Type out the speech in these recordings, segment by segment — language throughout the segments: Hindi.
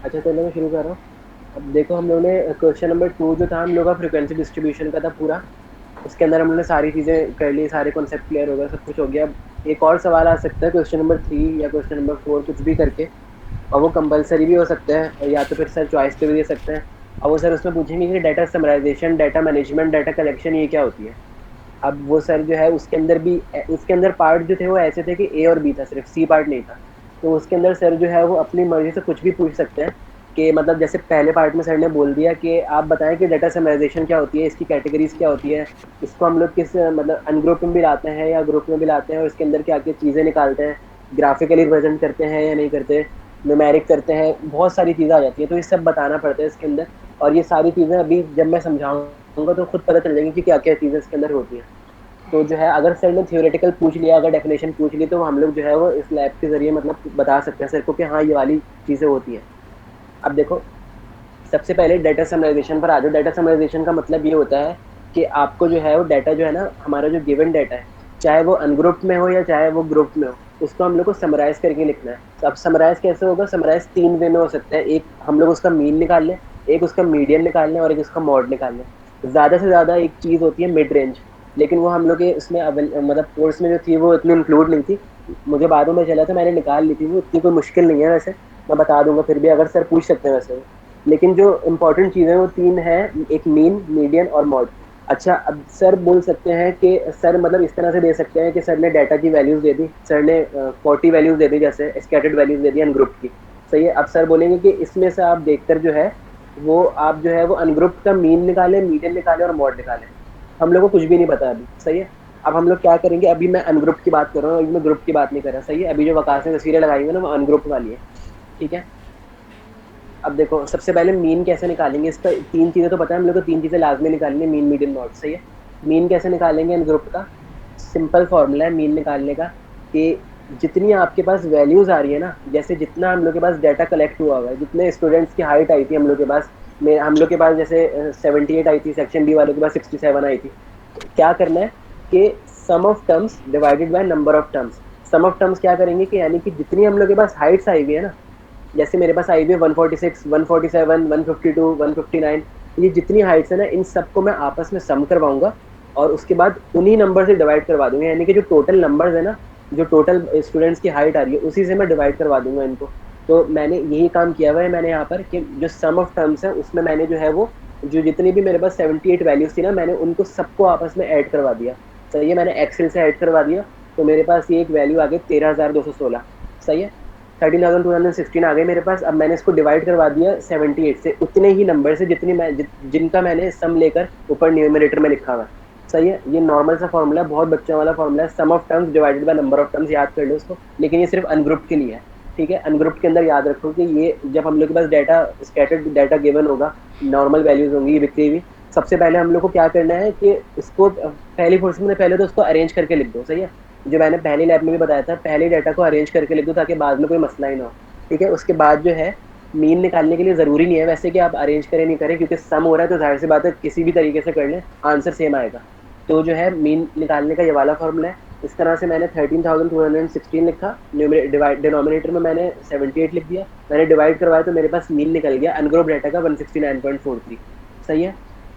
अच्छा चलो मैं शुरू कर रहा हूँ। अब देखो हम लोगों ने क्वेश्चन नंबर 2 जो था हम लोग का फ्रीक्वेंसी डिस्ट्रीब्यूशन का था पूरा। उसके अंदर हम लोगों ने सारी चीज़ें कर ली, सारे कॉन्सेप्ट क्लियर हो गए, सब कुछ हो गया। अब एक और सवाल आ सकता है क्वेश्चन नंबर 3 या क्वेश्चन नंबर 4 कुछ भी करके, और वो कंपलसरी भी हो सकता है और या तो फिर सर चॉइस पे भी दे सकते हैं। और वो सर उसमें पूछेंगे कि data summarization, data management, data collection ये क्या होती है। अब वो सर जो है उसके अंदर भी, उसके अंदर पार्ट जो थे वो ऐसे थे कि ए और बी था, सिर्फ सी पार्ट नहीं था। तो उसके अंदर सर जो है वो अपनी मर्जी से कुछ भी पूछ सकते हैं कि मतलब जैसे पहले पार्ट में सर ने बोल दिया कि आप बताएं कि डाटा समराइजेशन क्या होती है, इसकी कैटेगरीज क्या होती है, इसको हम लोग किस मतलब अनग्रुप में भी लाते हैं या ग्रुप में भी लाते हैं, और इसके अंदर क्या क्या चीज़ें निकालते हैं, ग्राफिकली प्रेजेंट करते हैं या नहीं करते, न्यूमेरिक करते हैं, बहुत सारी चीज़ें आ जाती है। तो ये सब बताना पड़ता है इसके अंदर। और ये सारी चीज़ें अभी जब मैं समझाऊंगा तो खुद पता चल जाएगी कि क्या क्या चीज़ें इसके अंदर होती हैं। तो जो है अगर सर ने थियोरेटिकल पूछ लिया, अगर डेफिनेशन पूछ ली, तो हम लोग जो है वो इस लैब के जरिए मतलब बता सकते हैं सर को कि हाँ ये वाली चीज़ें होती हैं। अब देखो सबसे पहले डाटा समराइजेशन पर आ जाओ। डाटा समराइजेशन का मतलब ये होता है कि आपको जो है वो डाटा जो है ना, हमारा जो गिवन डाटा है, चाहे वो अनग्रुप में हो या चाहे वो ग्रुप में हो, उसको हम लोग को समराइज करके लिखना है। तो अब समराइज कैसे होगा? समराइज तीन वे में हो सकता है। एक हम लोग उसका मीन निकाल लें, एक उसका मीडियन निकाल लें, और एक उसका मॉड निकाल लें। ज़्यादा से ज़्यादा एक चीज़ होती है मिड रेंज, लेकिन वो हम लोग के उसमें मतलब कोर्स में जो थी वो इतनी इंक्लूड नहीं थी। मुझे बाद में चला था, मैंने निकाल ली थी, वो इतनी कोई मुश्किल नहीं है वैसे। मैं बता दूंगा फिर भी, अगर सर पूछ सकते हैं वैसे। लेकिन जो इम्पोर्टेंट चीज़ें वो तीन है, एक मीन, मीडियन और मॉड। अच्छा अब सर बोल सकते हैं कि सर मतलब इस तरह से दे सकते हैं कि सर ने डाटा की वैल्यूज दे दी, सर ने 40 वैल्यूज दे दी, जैसे स्कैटर्ड वैल्यूज दे दी अनग्रुप की। सही है। अब सर बोलेंगे कि इसमें से आप देखकर जो है वो आप जो है वो अनग्रुप का मीन निकालें, मीडियन निकालें और मॉड निकालें। हम लोग को कुछ भी नहीं पता अभी। सही है। अब हम लोग क्या करेंगे, अभी मैं अनग्रुप की बात कर रहा हूँ, अभी मैं ग्रुप की बात नहीं कर रहा। सही है। अभी जो वकास ने तस्वीरें लगाई हुई है ना वो अनग्रुप वाली है। ठीक है। अब देखो सबसे पहले मीन कैसे निकालेंगे, इसका तीन चीजें तो पता है हम लोग को, तीन चीजें लाजमी निकालेंगे, मीन मीडियन मॉड। सही है। मीन कैसे निकालेंगे इन ग्रुप का? सिंपल फॉर्मूला है मीन निकालने का कि जितनी आपके पास वैल्यूज आ रही है ना, जैसे जितना हम लोग के पास डाटा कलेक्ट हुआ हुआ है, जितने स्टूडेंट्स की हाइट आई थी हम लोग के पास, हम लोग के पास जैसे 78 आई थी, सेक्शन डी वालों के पास 67 आई थी। तो क्या करना है कि sum of terms divided by number of terms. Sum of terms क्या करेंगे कि यानी कि जितनी हम लोग के पास हाइट्स आई हुई है ना, जैसे मेरे पास आई हुई है 146, 147, 152, 159, ये जितनी हाइट्स है ना, इन सबको मैं आपस में सम करवाऊंगा और उसके बाद उन्हीं नंबर से डिवाइड करवा दूंगा। यानी कि जो टोटल नंबर्स है ना, जो टोटल स्टूडेंट्स की हाइट आ रही है, उसी से मैं डिवाइड करवा दूंगा इनको। तो मैंने यही काम किया हुआ है मैंने यहाँ पर, कि जो सम ऑफ टर्म्स है उसमें मैंने जो है वो जो जितनी भी मेरे पास 78 वैल्यूज थी ना, मैंने उनको सबको आपस में ऐड करवा दिया। सही है। मैंने एक्सेल से ऐड करवा दिया, तो मेरे पास ये एक वैल्यू आ गई 13,216। सही है। 13,216 आ गए मेरे पास। अब मैंने इसको डिवाइड करवा दिया 78 से, उतने ही नंबर से जितनी जिनका मैंने सम लेकर ऊपर न्यूमरेटर में लिखा हुआ है। सही है। ये नॉर्मल सा फॉर्मूला है, बहुत बच्चों वाला फॉर्मूला है, sum of terms divided by number of terms, याद कर लो उसको। लेकिन ये सिर्फ अनग्रुप के लिए है। ठीक है। अनग्रुप के अंदर याद रखो कि ये जब हम लोग के पास डाटा स्कैटर्ड डाटा गिवन होगा, नॉर्मल वैल्यूज होंगी बिखरी हुई, सबसे पहले हम लोग को क्या करना है कि इसको पहली पोर्शन में पहले तो उसको अरेंज करके लिख दो। सही है। जो मैंने पहली लैब में भी बताया था, पहले डाटा को अरेंज करके लिख दो ताकि बाद में कोई मसला ही ना हो। ठीक है। उसके बाद जो है मीन निकालने के लिए ज़रूरी नहीं है वैसे कि आप अरेंज करें नहीं करें, क्योंकि सम हो रहा है तो जाहिर सी बात है किसी भी तरीके से कर लें आंसर सेम आएगा। तो जो है मीन निकालने का ये वाला फॉर्मूला है। इस तरह से मैंने 13,216 लिखा, डिनोमिनेटर में मैंने 78 लिख दिया, मैंने डिवाइड करवाया तो मेरे पास मीन निकल गया अनग्रुप डाटा का 169.43। सही है।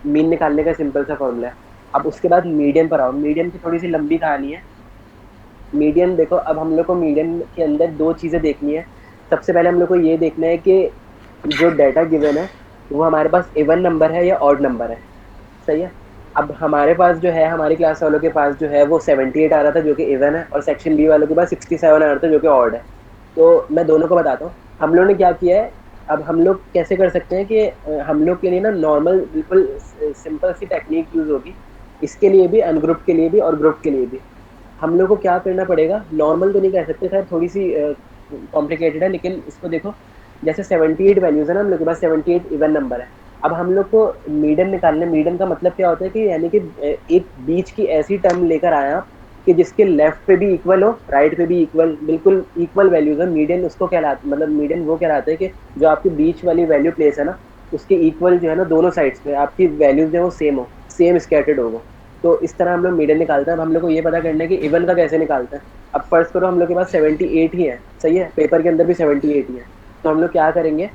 मीन निकालने का सिंपल सा फॉर्मूला है। अब उसके बाद मीडियन पर आओ। मीडियन की थोड़ी सी लंबी कहानी है। मीडियन देखो, अब हम लोग को मीडियन के अंदर दो चीज़ें देखनी है। सबसे पहले हम लोग को ये देखना है कि जो डाटा गिवन है वो हमारे पास इवन नंबर है या ऑड नंबर है। सही है। अब हमारे पास जो है, हमारी क्लास वालों के पास जो है वो 78 आ रहा था जो कि इवन है, और सेक्शन बी वालों के पास 67 आ रहा था जो कि ऑड है। तो मैं दोनों को बताता हूँ हम लोग ने क्या किया है। अब हम लोग कैसे कर सकते हैं कि हम लोग के लिए ना नॉर्मल बिल्कुल सिंपल सी टेक्निक यूज होगी, इसके लिए भी, अनग्रुप के लिए भी और ग्रुप के लिए भी। हम लोग को क्या करना पड़ेगा, नॉर्मल तो नहीं कह सकते खैर, थोड़ी सी कॉम्प्लिकेटेड है, लेकिन इसको देखो। जैसे 78 वैल्यूज है ना हम लोग के पास, 78 इवन नंबर है। अब हम लोग को मीडियन निकालने, मीडियन का मतलब क्या होता है कि यानी कि एक बीच की ऐसी टर्म लेकर आया आप कि जिसके लेफ्ट पे भी इक्वल हो, राइट पे भी इक्वल, बिल्कुल इक्वल वैल्यूज है। मीडियन उसको कहलाता, मतलब मीडियन वो कहलाता है कि जो आपकी बीच वाली वैल्यू प्लेस है ना, उसके इक्वल जो है ना दोनों साइड्स पे आपकी वैल्यूज जो है वो सेम हो, सेम स्कैटर्ड होगा। तो इस तरह हम लोग मीडियन निकालते हैं। अब हम लोग को ये पता करना है कि इवन का कैसे निकालते हैं। अब फर्स्ट करो हम लोग के पास 78 ही है। सही है। पेपर के अंदर भी 78 ही है। तो हम लोग क्या करेंगे,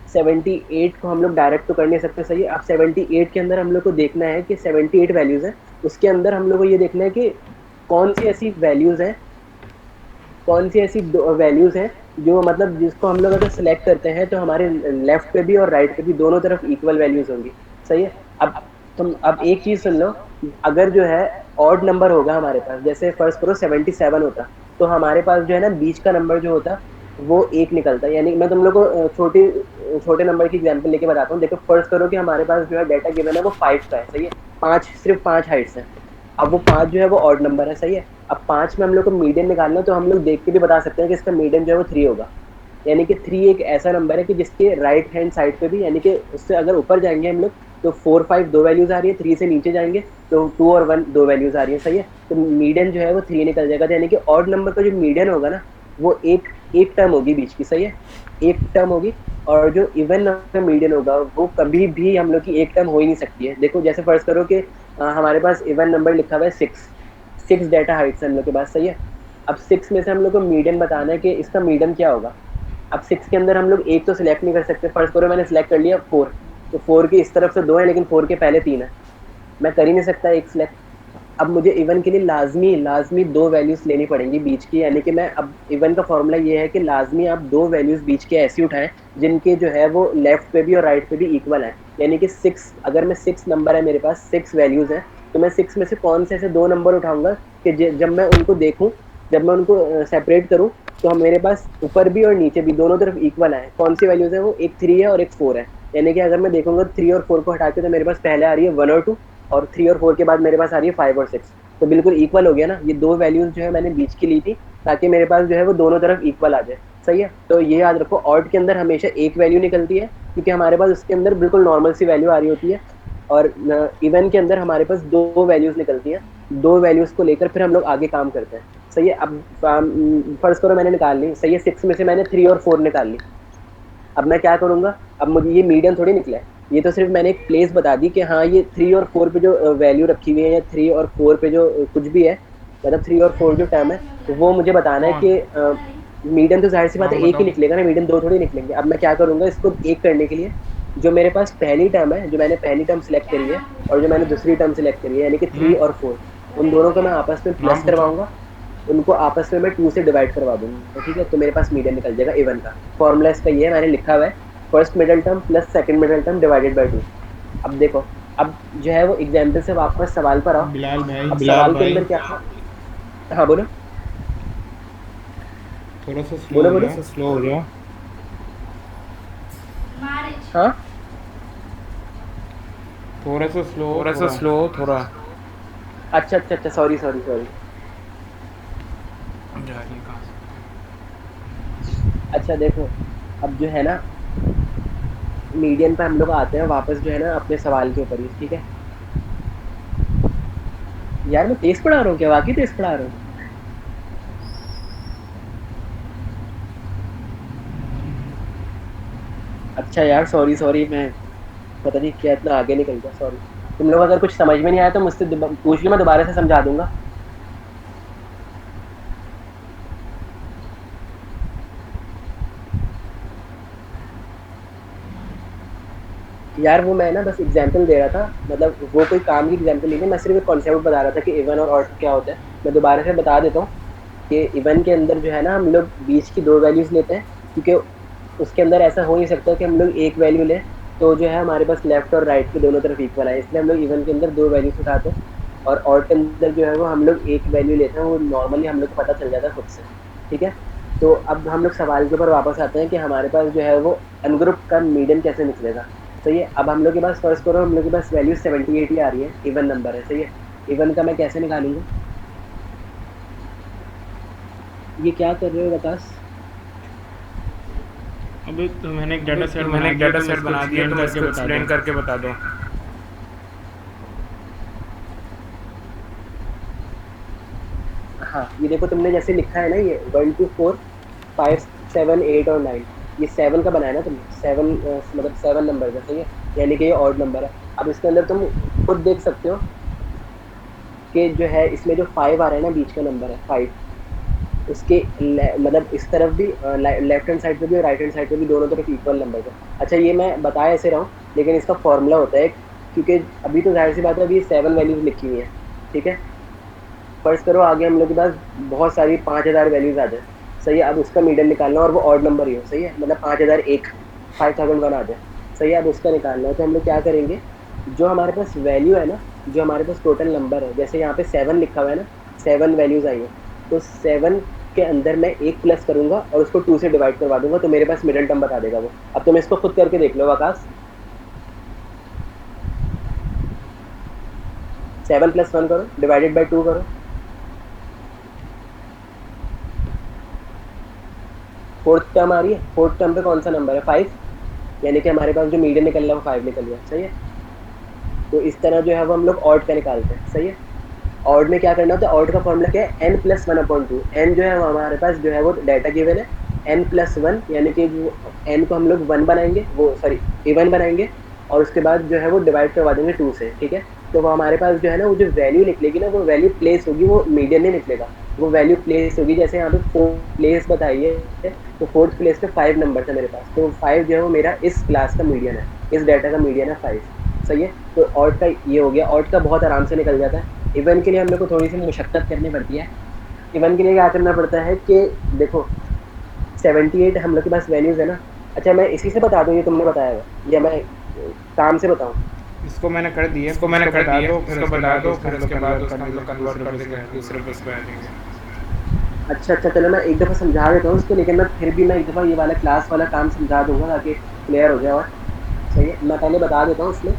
78 को हम लोग डायरेक्ट तो कर नहीं सकते, सही है। अब 78 के अंदर हम लोग को देखना है कि 78 वैल्यूज़ हैं, उसके अंदर हम लोग को ये देखना है कि कौन सी ऐसी वैल्यूज़ हैं, कौन सी ऐसी वैल्यूज़ हैं जो मतलब जिसको हम लोग अगर सेलेक्ट करते हैं तो हमारे लेफ्ट पे भी और राइट पे भी दोनों तरफ इक्वल वैल्यूज़ होंगी, सही है। अब एक चीज़ सुन लो, अगर जो है ऑड नंबर होगा हमारे पास, जैसे फर्स्ट करो 77 होता, तो हमारे पास जो है ना बीच का नंबर जो होता वो एक निकलता है। यानी मैं तुम लोग को छोटे नंबर की एग्जांपल लेके बताता हूँ। देखो फर्स्ट करो कि हमारे पास जो है डाटा गिवन है वो 5 का है, सही है। पाँच, सिर्फ 5 हाइट्स हैं। अब वो 5 जो है वो ऑड नंबर है, सही है। अब 5 में हम लोग को मीडियन निकालना है, तो हम लोग देख के भी बता सकते हैं कि इसका मीडियन जो है वो 3 होगा। यानी कि 3 एक ऐसा नंबर है कि जिसके राइट हैंड साइड पे भी, यानी कि उससे अगर ऊपर जाएंगे हम लोग तो 4 5 दो वैल्यूज आ रही है, 3 से नीचे जाएंगे तो 2 और 1 दो वैल्यूज आ रही है, सही है। तो मीडियन जो है वो 3 निकल जाएगा। तो यानी कि ऑड नंबर का जो मीडियन होगा ना वो एक टर्म होगी बीच की, सही है, एक टर्म होगी। और जो इवन नंबर मीडियन होगा वो कभी भी हम लोग की एक टर्म हो ही नहीं सकती है। देखो जैसे फर्ज करो कि हमारे पास इवन नंबर लिखा हुआ है 6 डाटा हाइट्स हम लोग के पास, सही है। अब 6 में से हम लोग को मीडियन बताना है कि इसका मीडियन क्या होगा। अब 6 के अंदर हम लोग एक तो सिलेक्ट नहीं कर सकते। फर्स्ट करो मैंने सिलेक्ट कर लिया 4, तो 4 की इस तरफ से 2 है लेकिन 4 के पहले 3 है, मैं कर ही नहीं सकता एक सिलेक्ट। अब मुझे इवन के लिए लाजमी लाजमी दो वैल्यूज लेनी पड़ेंगी बीच की। यानी कि मैं अब इवन का फॉर्मूला ये है कि लाजमी आप दो वैल्यूज बीच के ऐसी उठाएं जिनके जो है वो लेफ्ट पे भी और राइट पे भी इक्वल है। यानी कि 6, अगर मैं 6 नंबर है मेरे पास, 6 वैल्यूज हैं, तो मैं 6 में से कौन से ऐसे दो नंबर उठाऊंगा कि जब मैं उनको देखूं, जब मैं उनको सेपरेट करूं, तो मेरे पास ऊपर भी और नीचे भी दोनों तरफ इक्वल है। कौन सी वैल्यूज है वो, एक 3 है और एक 4 है। यानी कि अगर मैं देखूंगा 3 और 4 को हटा के तो मेरे पास पहले आ रही है 1 और 2, और 3 और 4 के बाद मेरे पास आ रही है 5 और 6। तो बिल्कुल इक्वल हो गया ना। ये दो वैल्यूज जो है मैंने बीच की ली थी ताकि मेरे पास जो है वो दोनों तरफ इक्वल आ जाए, सही है। तो ये याद रखो, ऑड के अंदर हमेशा एक वैल्यू निकलती है क्योंकि हमारे पास उसके अंदर बिल्कुल नॉर्मल सी वैल्यू आ रही होती है, और इवन के अंदर हमारे पास दो वैल्यूज निकलती हैं। दो वैल्यूज को लेकर फिर हम लोग आगे काम करते हैं, सही है। अब फर्ज करो मैंने निकाल ली, सही है, 6 में से मैंने 3 और 4 निकाल ली। अब मैं क्या करूंगा, अब मुझे ये मीडियन थोड़ी निकला है, ये तो सिर्फ मैंने एक प्लेस बता दी कि हाँ ये 3 और 4 पे जो वैल्यू रखी हुई है या 3 और 4 पे जो कुछ भी है, मतलब 3 और 4 जो टर्म है, तो वो मुझे बताना है कौन? कि मीडियन तो जाहिर सी बात है नाम एक ही बताओ। निकलेगा ना, मीडियन दो थोड़ी निकलेंगे। अब मैं क्या करूंगा इसको एक करने के लिए, जो मेरे पास पहली टर्म है, जो मैंने पहली टर्म सेलेक्ट करी है और जो मैंने दूसरी टर्म सेलेक्ट करी है, यानी कि 3 और 4, उन दोनों को मैं आपस में प्लस नाम पूछो। करवाऊंगा, उनको आपस में मैं 2 से डिवाइड करवा दूंगा, ठीक है। तो मेरे पास मीडियन निकल जाएगा इवन का। फॉर्मूला इसका ये है, मैंने लिखा हुआ है, first middle term plus second middle term divided by 2। अब देखो, अब जो है वो एग्जाम्पल से वापस सवाल पर आओ। बिलाल भाई, अब सवाल के अंदर क्या था, हाँ बोलो थोड़ा सा स्लो बोलो हो बोलो। जाओ, स्लो हो जाओ। हाँ थोड़ा सा स्लो हो, थोड़ा सा थोड़ा। स्लो हो थोड़ा। अच्छा अच्छा अच्छा, सॉरी सॉरी सॉरी। जा रही है कहाँ से? अच्छा देखो, अब जो है ना मीडियन पे हम लोग आते हैं वापस जो है ना अपने सवाल के ऊपर ही, ठीक है। यार मैं तेज पढ़ा रहा हूँ क्या, वाकई तेज पढ़ा रहा हूँ? अच्छा यार सॉरी सॉरी, मैं पता नहीं क्या इतना आगे निकल गया, सॉरी। तुम लोग अगर कुछ समझ में नहीं आया तो मुझसे पूछ लो, मैं दोबारा से समझा दूंगा। यार वो मैं ना बस एग्जांपल दे रहा था, मतलब वो कोई काम की एग्जांपल नहीं थी, मैं सिर्फ एक कॉन्सेप्ट बता रहा था कि इवन और ऑड क्या होता है। मैं दोबारा से बता देता हूँ कि इवन के अंदर जो है ना हम लोग बीच की दो वैल्यूज लेते हैं, क्योंकि उसके अंदर ऐसा हो नहीं सकता कि हम लोग एक वैल्यू लें तो जो है हमारे पास लेफ्ट और राइट के दोनों तरफ इक्वल है, इसलिए हम लोग इवन के अंदर दो वैल्यूज उठाते हैं। और ऑड के अंदर जो है वो हम लोग एक वैल्यू लेते हैं, वो नॉर्मली हम लोग को पता चल जाता है खुद से, ठीक है। तो अब हम लोग सवाल के ऊपर वापस आते हैं कि हमारे पास जो है वो अनग्रुप का मीडियन कैसे निकलेगा। सही है, अब हम लोग के पास फर्स्ट करो, हम लोग के पास वैल्यू 78 ही आ रही है, इवन नंबर है, सही है। इवन का मैं कैसे निकालूंगा, ये क्या कर रहे हो बकास? अभी तो मैंने एक डाटा सेट मैंने बना एक दिया, डाटा तुम सेट इसको बना दिया, एक्सप्लेन तुम करके इसको बता दो। एक्सप्लेन करके बता दो। हाँ ये देखो, तुमने जैसे लिखा है ना ये 1 2 4 5 7 8 और 9, ये 7 का बनाया ना तुमने, 7 मतलब 7 नंबर का, सही है। यानी कि ये ऑड नंबर है। अब इसके अंदर तुम खुद देख सकते हो कि जो है इसमें जो 5 आ रहा है ना, बीच का नंबर है 5, उसके मतलब इस तरफ भी लेफ्ट हैंड साइड पे भी और राइट हैंड साइड पे भी दोनों तरफ इक्वल नंबर है। अच्छा ये मैं बता ऐसे रहा हूँ, लेकिन इसका फॉर्मूला होता है, क्योंकि अभी तो जाहिर सी बात है अभी 7 वैल्यूज लिखी हुई है, ठीक है। फर्ज करो आगे हम लोग के पास बहुत सारी 5,000 वैल्यूज आ जाए, सही है। अब उसका मीडियन निकालना और वो ऑड नंबर ही हो, सही है, मतलब 5,001 5001 आ जाए, सही है। अब उसका निकालना है तो हम लोग क्या करेंगे, जो हमारे पास वैल्यू है ना, जो हमारे पास टोटल नंबर है, जैसे यहाँ पे 7 लिखा हुआ है ना, 7 वैल्यूज आई है, तो 7 के अंदर मैं एक प्लस करूंगा और उसको 2 से डिवाइड करवा दूंगा, तो मेरे पास मिडिल टर्म बता देगा वो। अब तुम इसको खुद करके देख लो आकाश। 7 + 1 करो, डिवाइडेड बाई 2 करो, फोर्थ टर्म आ रही है, फोर्थ टर्म पे कौन सा नंबर है, 5, यानी कि हमारे पास जो मीडियन निकल रहा है वो 5 निकल गया, सही है। तो इस तरह जो है वो हम लोग ऑड का निकालते हैं, सही है। ऑड में क्या करना होता है, ऑड का फॉर्मूला क्या है, n+1/2। n जो है वो हमारे पास जो है वो डाटा गिवन है, n+1, यानी कि वो n को हम लोग 1 बनाएंगे, वो सॉरी इवन बनाएंगे, और उसके बाद जो है वो डिवाइड करवा देंगे 2 से, ठीक है। तो वो हमारे पास जो है ना, वो जो वैल्यू निकलेगी ना, वो वैल्यू प्लेस होगी, वो मीडियन नहीं निकलेगा, वो वैल्यू प्लेस होगी। जैसे यहाँ पे 4 प्लेस बताई है, तो 4th प्लेस पे 5 नंबर था मेरे पास, तो 5 जो है वो मेरा इस क्लास का मीडियन है, इस डाटा का मीडियन है 5, सही है। तो ऑड का ये हो गया, ऑड का बहुत आराम से निकल जाता है। इवन के लिए हम लोग को थोड़ी सी मुशक्कत करनी पड़ती है। इवन के लिए क्या करना पड़ता है कि देखो 78 हम लोग के पास वैल्यूज़ है ना। अच्छा मैं इसी से बता दूँ, ये तुमने बताया है, या मैं काम से बताऊँ। इसको मैंने कर दिया, इसको मैंने कर दिया, फिर इसको उसके बता बाद दो, उसको फिर हम लोग उसके बाद कन्वर्ट उसको कर हम लोग देंगे कन्वर्ट दूसरे कर बस देंगे पे। दूसरे बस पे आ जाएंगे। अच्छा चलो मैं एक दफ़ा समझा देता हूँ उसको, लेकिन मैं फिर भी मैं एक दफ़ा ये वाला क्लास वाला काम समझा दूंगा ताकि क्लियर हो जाए, और सही है। मैं पहले बता देता हूँ इसमें।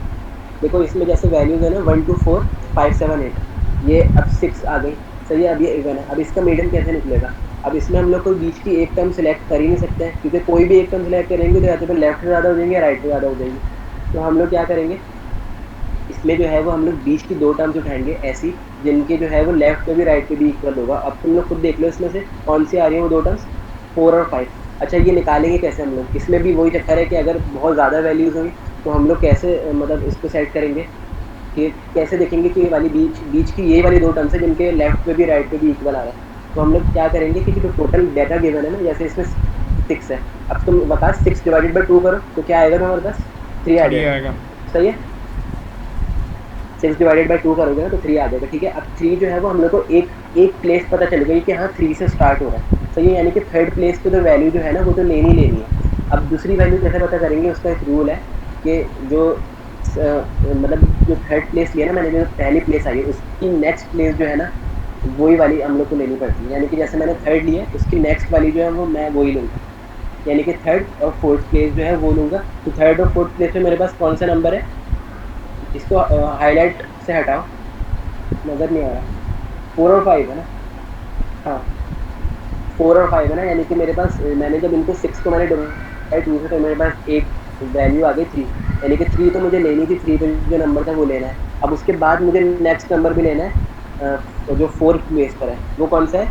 देखो इसमें जैसे वैल्यूज़ है ना 1 2 4 5 7 8, ये अब 6 आ गई, सही है। अब ये इवन है, अब इसका मीडियन कैसे निकलेगा। अब इसमें हम लोग कोई बीच की एक टर्म सेलेक्ट कर ही नहीं सकते हैं, क्योंकि कोई भी एक टर्म सेलेक्ट करेंगे तो या तो फिर लेफ्ट से ज़्यादा हो जाएंगे या राइट से ज़्यादा हो जाएंगे। तो हम लोग क्या करेंगे, इसमें जो है वो हम लोग बीच की 2 टर्म्स उठाएंगे ऐसी, जिनके जो है वो लेफ्ट पे भी राइट पे भी इक्वल होगा। अब तुम लोग खुद देख लो इसमें से कौन सी आ रही है वो 2 टर्म्स, 4 और 5। अच्छा ये निकालेंगे कैसे हम लोग, इसमें भी वही चक्कर है कि अगर बहुत ज़्यादा वैल्यूज़ हुई तो हम लोग कैसे मतलब इसको सेट करेंगे, कि कैसे देखेंगे कि ये वाली बीच बीच की ये वाली 2 टर्म्स है जिनके लेफ्ट पे भी राइट पे भी इक्वल आ रहा है। तो हम लोग क्या करेंगे कि जो टोटल डाटा गिवन है ना, जैसे इसमें 6 है, अब तुम बता 6 डिवाइडेड बाई 2 करो तो क्या आएगा तुम्हारे पास, 3 आ 3 जाएगा, आएगा। सही है। 6 डिवाइडेड बाई 2 करोगे ना तो 3 आ जाएगा, ठीक है। अब 3 जो है वो हम लोग को एक एक प्लेस पता चल गई कि हाँ 3 से स्टार्ट हो रहा है, सही है, यानी कि थर्ड प्लेस पे तो वैल्यू जो है ना वो तो लेनी लेनी है। अब दूसरी वैल्यू कैसे पता करेंगे, उसका एक रूल है कि जो मतलब जो थर्ड प्लेस लिया ना मैंने, जो पहली प्लेस आई है उसकी नेक्स्ट प्लेस जो है ना वही वाली हम लोग को लेनी पड़ती है। यानी कि जैसे मैंने थर्ड लिया है उसकी नेक्स्ट वाली जो है वो मैं वही लूँगा, यानी कि थर्ड और फोर्थ प्लेस जो है वो लूँगा। तो थर्ड और फोर्थ प्लेस में मेरे पास कौन सा नंबर है, इसको हाईलाइट से हटाओ, नज़र नहीं आ रहा। 4 और 5 है ना, हाँ 4 और 5 है ना, यानी कि मेरे पास मैंने जब इनको 6 को मैंने डिवाइड 2 से, तो मेरे पास एक वैल्यू आ गई 3, यानी कि 3 तो मुझे लेनी थी, 3 पे जो नंबर था वो लेना है। अब उसके बाद मुझे नेक्स्ट नंबर भी लेना है, जो फोर्थ प्लेस पर है वो कौन सा है,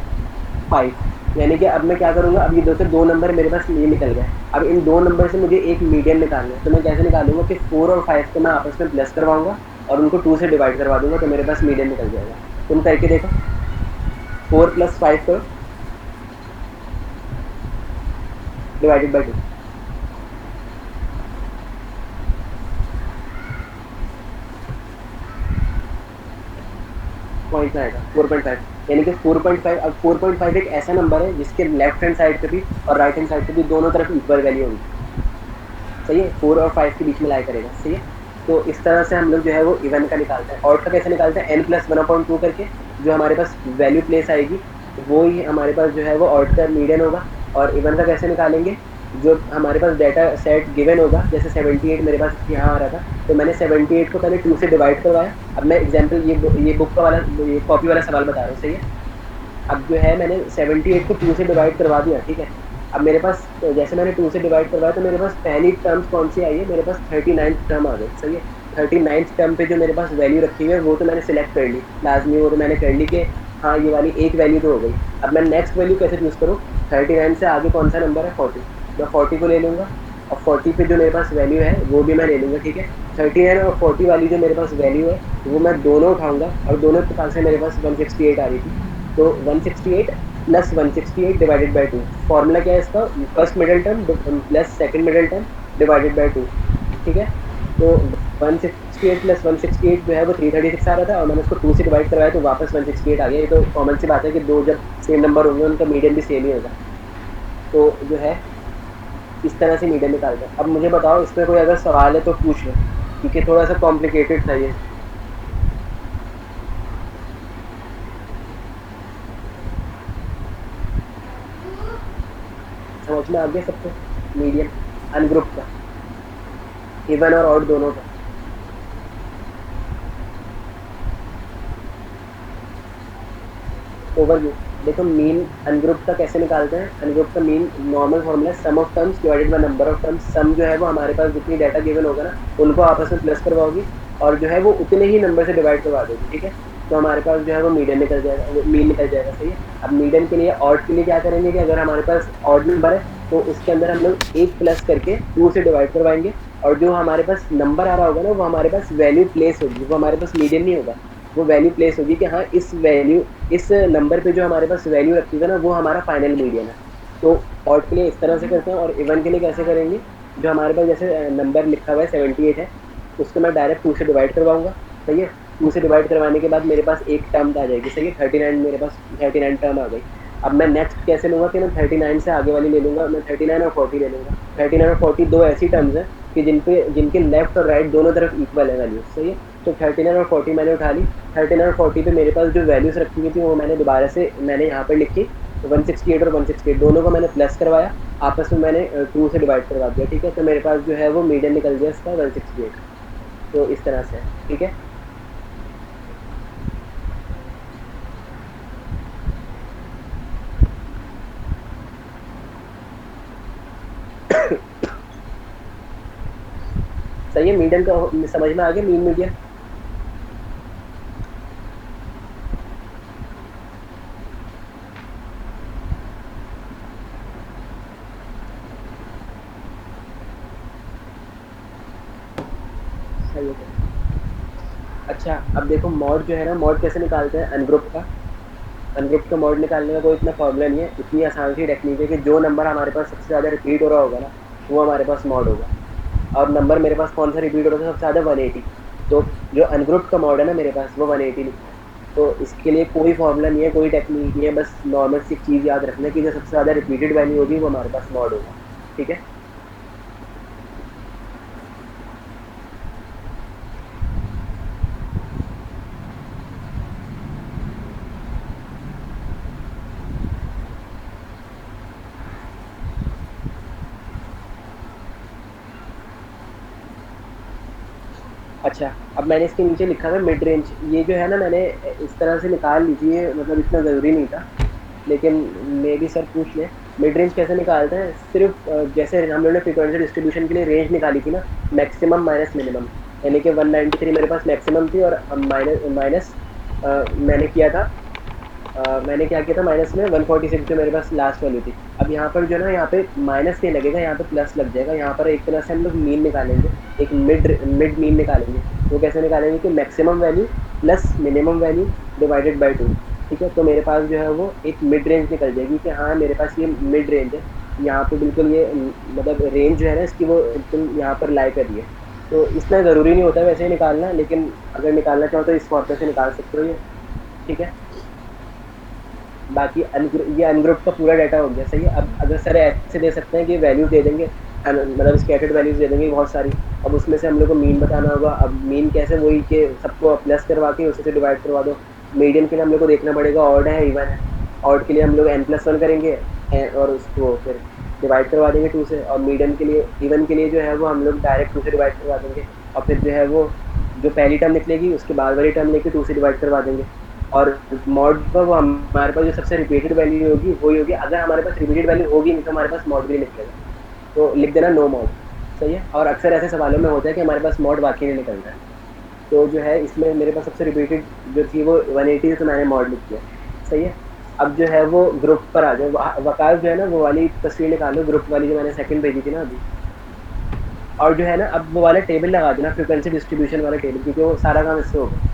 5। यानी कि अब मैं क्या करूँगा, अब ये दो नंबर मेरे पास ये निकल गए। अब इन 2 नंबर से मुझे एक मीडियन निकालना है, तो मैं कैसे निकालूंगा कि 4 और 5 को मैं आपस में प्लस करवाऊंगा और उनको 2 से डिवाइड करवा दूंगा, तो मेरे पास मीडियन निकल जाएगा। तुम करके देखो, 4 + 5 करो डिवाइडेड बाई 2, पॉइंट में आएगा 4.5, यानी कि 4.5। अब 4.5 एक ऐसा नंबर है जिसके लेफ्ट हैंड साइड पे भी और राइट हैंड साइड पे भी दोनों तरफ इक्वल वैल्यू होगी, सही है। 4 और 5 के बीच में लाई करेगा, सही है। तो इस तरह से हम लोग जो है वो इवन का निकालते हैं। ऑड का कैसे निकालते हैं, n+1/2 करके, जो हमारे पास वैल्यू प्लेस आएगी वो ही हमारे पास जो है वो ऑड का मीडियन होगा। और इवन का कैसे निकालेंगे, जो हमारे पास डाटा सेट गिवन होगा, जैसे 78 मेरे पास यहाँ आ रहा था, तो मैंने 78 को पहले 2 से डिवाइड करवाया। अब मैं एग्जाम्पल ये बुक का वाला, ये कॉपी वाला सवाल बता रहा हूँ, सही है। अब जो है मैंने 78 को 2 से डिवाइड करवा दिया, ठीक है। अब मेरे पास जैसे मैंने 2 से डिवाइड करवाया तो मेरे पास पहली टर्म्स कौन सी आई है, मेरे पास 39th टर्म आ गई, सही है। 39th टर्म पे जो मेरे पास वैल्यू रखी हुई है वो तो मैंने सिलेक्ट कर ली लाजमी, वो तो मैंने कर ली कि हाँ ये वाली एक वैल्यू तो हो गई। अब मैं नेक्स्ट वैल्यू कैसे चूज़ करूँ, 39 से आगे कौन सा नंबर है, 40, मैं 40 को ले लूँगा। और 40 पे जो मेरे पास वैल्यू है वो भी मैं ले लूँगा, ठीक है। 39 और 40 वाली जो मेरे पास वैल्यू है वो मैं दोनों उठाऊँगा, और दोनों के पास से मेरे पास 168 आ रही थी, तो 168 प्लस 168 डिवाइडेड बाई 2। फॉर्मूला क्या है इसका, first middle term plus second middle term divided by 2। ठीक है, तो 168 प्लस 168 जो है वो 336 आ रहा था, और मैंने उसको 2 से डिवाइड करवाया तो वापस 168 आ गया। ये तो कॉमन सी बात है कि दो जब सेम नंबर होंगे उनका मीडियन भी सेम ही होगा। तो जो है इस तरह से मीडियन निकालते हैं। अब मुझे बताओ इसमें कोई अगर सवाल है तो पूछ लो, क्योंकि थोड़ा सा कॉम्प्लिकेटेड था ये। समझ में आ गया सबको, मीडियन अनग्रुप का, इवन और ऑड दोनों का। ओवरव्यू देखो, मीन अनग्रुप का कैसे निकालते हैं। अनग्रुप का mean normal formula sum of terms divided by number of terms. Sum जो है वो हमारे पास जितनी डाटा गिवन होगा ना उनको आपस में प्लस करवाओगी, और जो है वो उतने ही नंबर से डिवाइड करवा दोगी। ठीक है, तो हमारे पास जो है वो मीडियन निकल जाएगा, मीन निकल जाएगा। सही है। अब मीडियन के लिए ऑड के लिए क्या करेंगे कि अगर हमारे पास ऑड नंबर है तो उसके अंदर हम लोग एक प्लस करके 2 से डिवाइड करवाएंगे, और जो हमारे पास नंबर आ रहा होगा ना वो हमारे पास वैल्यू प्लेस होगी, वो हमारे पास मीडियन नहीं होगा, वो वैल्यू प्लेस होगी कि हाँ इस वैल्यू, इस नंबर पे जो हमारे पास वैल्यू रखी है ना वो हमारा फाइनल मीडियन है। तो ऑड के लिए इस तरह से करते हैं, और इवन के लिए कैसे करेंगे, जो हमारे पास जैसे नंबर लिखा हुआ है 78 है, उसको मैं डायरेक्ट 2 से डिवाइड करवाऊंगा। सही है, 2 से डिवाइड करवाने के बाद मेरे पास एक टर्म आ जाएगी। सही है, 39 मेरे पास 39 टर्म आ गई। अब मैं नेक्स्ट कैसे लूँगा कि मैं 39 से आगे वाली ले लूँगा, मैं 39 और 40 ले लूँगा। 39 और 40 दो ऐसी टर्म्स हैं कि जिनके लेफ्ट और राइट दोनों तरफ इक्वल है वैल्यू। सही है, तो 39 और 40 मैंने उठा ली। 39 और 40 पे मेरे पास जो वैल्यूज़ रखी हुई थी वो मैंने दोबारा से मैंने यहाँ पर लिखी। 168 और 168 दोनों को मैंने प्लस करवाया, आपस में मैंने 2 से डिवाइड करवा दिया। ठीक है, तो मेरे पास जो है वो मीडियन निकल गया इसका 168। तो इस तरह से है। ठीक है, सही है। मीडियन का समझ में आ गया, मीन मीडियन। सही है। अच्छा, अब देखो मॉड जो है ना, मॉड कैसे निकालते हैं अनग्रुप का। अनग्रुप का मॉड निकालने का कोई इतना प्रॉब्लम नहीं है, इतनी आसान सी टेक्निक है कि जो नंबर हमारे पास सबसे ज़्यादा रिपीट हो रहा होगा ना वो हमारे पास मॉड होगा। और नंबर मेरे पास कौन सा रिपीट हो रहा है सबसे ज़्यादा, 180। तो जो अनग्रुप का मॉड है ना मेरे पास वो 180 लिखा है। तो इसके लिए कोई फॉर्मूला नहीं है, कोई टेक्निक नहीं है, बस नॉर्मल सी चीज़ याद रखना कि जो सबसे ज़्यादा रिपीटेड वैल्यू होगी वो हमारे पास मॉड होगा। ठीक है, अच्छा अब मैंने इसके नीचे लिखा था मिड रेंज। ये जो है ना मैंने इस तरह से निकाल लीजिए, मतलब इतना ज़रूरी नहीं था, लेकिन मे भी सर पूछ लें। मिड रेंज कैसे निकालते हैं, सिर्फ जैसे हम लोगों ने फ्रीक्वेंसी डिस्ट्रीब्यूशन के लिए रेंज निकाली थी ना, मैक्सिमम माइनस मिनिमम, यानी कि 193 मेरे पास मैक्सिमम थी, और माइनस माइनस मैंने किया था, मैंने क्या किया था माइनस में 146 जो मेरे पास लास्ट वैल्यू थी। अब यहाँ पर जो है ना, यहाँ पे माइनस नहीं लगेगा, यहाँ पे प्लस लग जाएगा। यहाँ पर एक तरह से हम लोग मीन निकालेंगे, एक मिड मीन निकालेंगे। वो कैसे निकालेंगे कि maximum value plus minimum value divided by 2। ठीक है, तो मेरे पास जो है वो एक मिड रेंज निकल जाएगी कि हाँ मेरे पास ये मिड रेंज है। यहाँ पे बिल्कुल ये मतलब रेंज जो है ना इसकी वो बिल्कुल यहाँ पर लाई कर रही है। तो इतना ज़रूरी नहीं होता वैसे ही निकालना, लेकिन अगर निकालना चाहो तो इस फॉर्मूले से निकाल सकते हो ये। ठीक है, बाकी ये अनग्रुप का पूरा डाटा हो गया। सही है, अब अगर सर ऐसे दे सकते हैं कि वैल्यूज दे देंगे, मतलब स्कैटर्ड वैल्यूज दे देंगे बहुत सारी, अब उसमें से हम लोग को मीन बताना होगा। अब मीन कैसे, वही कि सबको प्लस करवा के उसी से डिवाइड करवा दो। मीडियन के लिए हम लोग को देखना पड़ेगा ऑड है इवन है। ऑड के लिए हम लोग n+1 करेंगे, और उसको फिर डिवाइड करवा देंगे 2 से। और मीडियन के लिए, इवन के लिए जो है वो हम लोग डायरेक्ट 2 से डिवाइड करवा देंगे, और फिर जो है वो जो पहली टर्म निकलेगी उसके बाद वाली टर्म लेके 2 से डिवाइड करवा देंगे। और मॉड पर वो हमारे पास जो सबसे रिपीटेड वैल्यू होगी वही होगी। अगर हमारे पास रिपीटेड वैल्यू होगी नहीं तो हमारे पास मॉड भी नहीं निकलेगा, तो लिख देना नो मॉड। सही है, और अक्सर ऐसे सवालों में होता है कि हमारे पास मॉड वाकई नहीं निकलता है। तो जो है इसमें मेरे पास सबसे रिपीटेड जो थी वो 180 थी, तो मैंने मॉड लिख दिया। सही है, अब जो है वो ग्रुप पर आ जाए। वकास जो है ना वो वाली तस्वीर निकालो, ग्रुप वाली जो मैंने सेकंड भेजी थी ना अभी। और जो है ना अब वो वाला टेबल लगा देना, फ्रीक्वेंसी डिस्ट्रीब्यूशन वाला टेबल, क्योंकि वो सारा काम इससे होगा।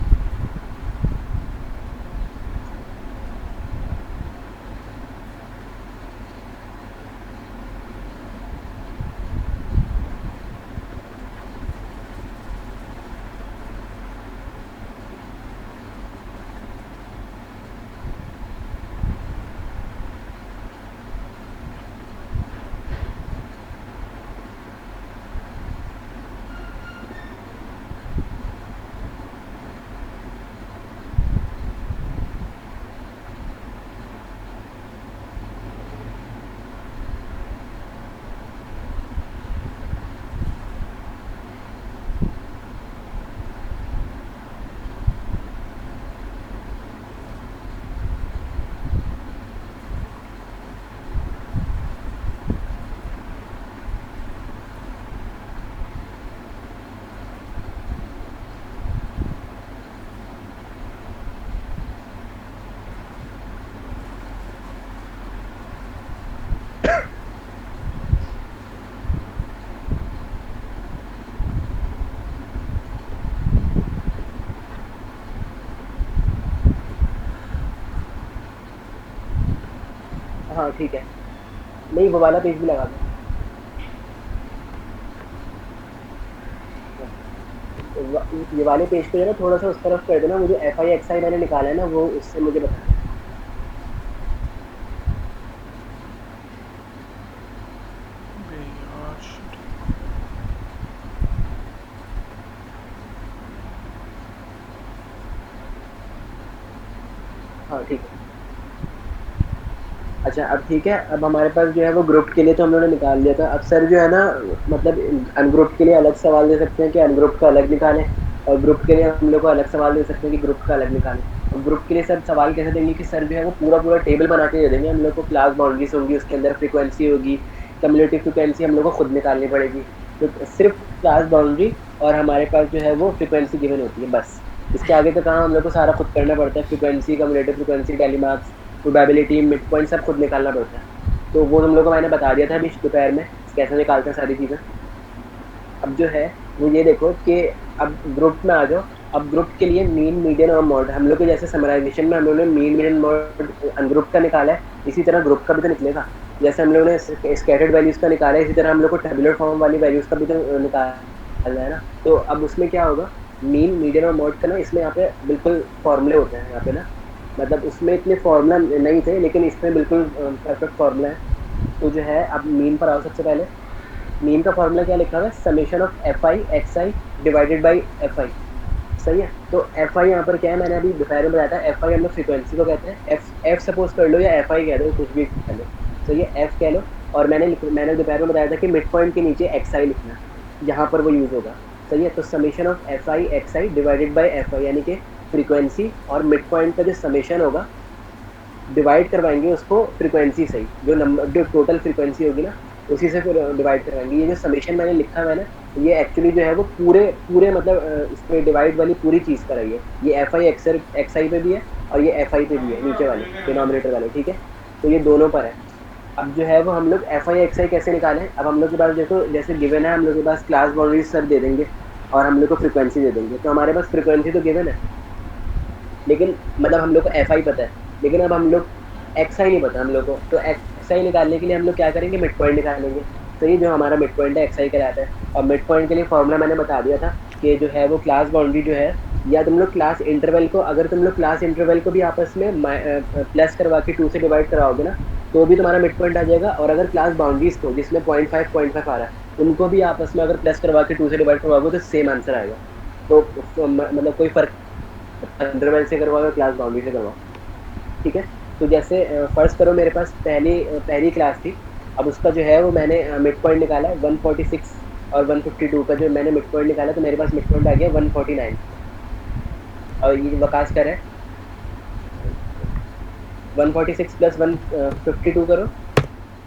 ठीक है, नहीं वो वाला पेज भी लगा दो। ये वाले पेज पे जो है ना थोड़ा सा उस तरफ कर देना, वो जो एफ आई एक्स आई मैंने निकाला है ना वो उससे मुझे बता। हाँ ठीक है। अच्छा अब ठीक है, अब हमारे पास जो है वो ग्रुप के लिए तो हम लोगों ने निकाल लिया था। अब सर जो है ना मतलब अनग्रुप के लिए अलग सवाल दे सकते हैं कि अनग्रुप का अलग निकालें, और ग्रुप के लिए हम लोग को अलग सवाल दे सकते हैं कि ग्रुप का अलग निकालें। और ग्रुप के लिए सर सवाल कैसे देंगे कि सर जो है वो पूरा पूरा टेबल बना के दे देंगे हम लोग को, क्लास बाउंड्रीज होंगी, उसके अंदर फ्रीक्वेंसी होगी, कम्युलेटिव फ्रीक्वेंसी हम लोग को खुद निकालनी पड़ेगी। तो सिर्फ क्लास बाउंड्री और हमारे पास जो है वो फ्रीक्वेंसी गिवन होती है बस। इसके आगे का काम हम लोग को सारा खुद करना पड़ता है, frequency, cumulative frequency, telemarks, probability, mid point सब खुद निकालना पड़ता है। तो वो हम लोग को मैंने बता दिया था अभी दोपहर में कैसे निकालते हैं सारी चीज़ें। अब जो है वो ये देखो कि अब ग्रुप में आ जाओ। अब ग्रुप के लिए मीन, मीडियन और मॉड हम लोग को जैसे समराइजेशन में हम लोगों ने मीन, मीडियन, मॉड अनग्रुप का निकाला है, इसी तरह ग्रुप का भी तो निकलेगा। जैसे हम लोगों ने स्कैटर्ड वैल्यूज़ का निकाला है, इसी तरह हम लोग को टेबुलर फॉर्म वाली वैल्यूज़ का भी तो निकालना है ना। तो अब उसमें क्या होगा, मीन, मीडियन और मॉड का ना इसमें यहाँ पे बिल्कुल फॉर्मूले होते हैं यहाँ पे ना, मतलब उसमें इतने फार्मूला नहीं थे लेकिन इसमें बिल्कुल परफेक्ट फार्मूला है। तो जो है अब मीन पर आओ। सबसे पहले मीन का फार्मूला क्या लिखा हुआ है, summation of F I x I divided by F I. सही है। तो एफ आई यहाँ पर क्या है, मैंने अभी दोपहर में बताया था, एफ आई हम लोग फ्रीक्वेंसी को कहते हैं। एफ सपोज कर लो या एफ आई कह दो, कुछ भी कह लो। सही है, एफ कह लो। और मैंने दोपहर में बताया था कि मिड पॉइंट के नीचे एक्स आई लिखना, यहाँ पर वो यूज़ होगा। सही है। तो summation of F I x I divided by F I, यानी कि फ्रीक्वेंसी और मिड पॉइंट का जो समेशन होगा डिवाइड करवाएंगे उसको फ्रीक्वेंसी से ही, जो नंबर जो टोटल फ्रीक्वेंसी होगी ना उसी से फिर डिवाइड करवाएंगे। ये जो समेशन मैंने लिखा है ना, ये एक्चुअली जो है वो पूरे मतलब इस पर डिवाइड वाली पूरी चीज़ पर है। ये एफ आई एक्स आई पे भी है और ये एफ आई पे भी है, नीचे वाले डिनोमिनेटर वाले। ठीक है, तो ये दोनों पर है। अब जो है वो हम लोग एफ आई एक्स आई कैसे निकालें। अब हम लोग के पास देखो जैसे गिवन है, हम लोग के पास क्लास बाउंड्रीज सर दे देंगे और हम लोग को फ्रीक्वेंसी दे देंगे। तो हमारे पास फ्रीक्वेंसी तो गिवन है, लेकिन मतलब हम लोग को एफ आई पता है, लेकिन अब हम लोग एक्स आई नहीं पता हम लोग को। तो एक्स आई निकालने के लिए हम लोग क्या करेंगे, मिड पॉइंट निकालेंगे। तो ये जो हमारा मिड पॉइंट है एक्स आई कहलाता है। और मिड पॉइंट के लिए फॉर्मूला मैंने बता दिया था कि जो है वो क्लास बाउंड्री जो है, या तुम लोग क्लास इंटरवल को, अगर तुम लोग क्लास इंटरवल को भी आपस में प्लस करवा के 2 से डिवाइड कराओगे ना तो भी तुम्हारा मिड पॉइंट आ जाएगा। और अगर क्लास बाउंड्रीज को जिसमें 0.5 आ रहा है उनको भी आपस में अगर प्लस करवा के 2 से डिवाइड करवाओगे तो सेम आंसर आएगा। तो मतलब कोई फर्क, इंटरवल से करवाओ या क्लास बाउंड्री से करवाओ। ठीक है। तो जैसे फर्स्ट करो मेरे पास पहली क्लास थी। अब उसका जो है वो मैंने मिड पॉइंट निकाला है 146 और 152 का जो मैंने मिड पॉइंट निकाला, तो मेरे पास मिड पॉइंट आ गया 149। और ये वकास कर है 146 प्लस 152 करो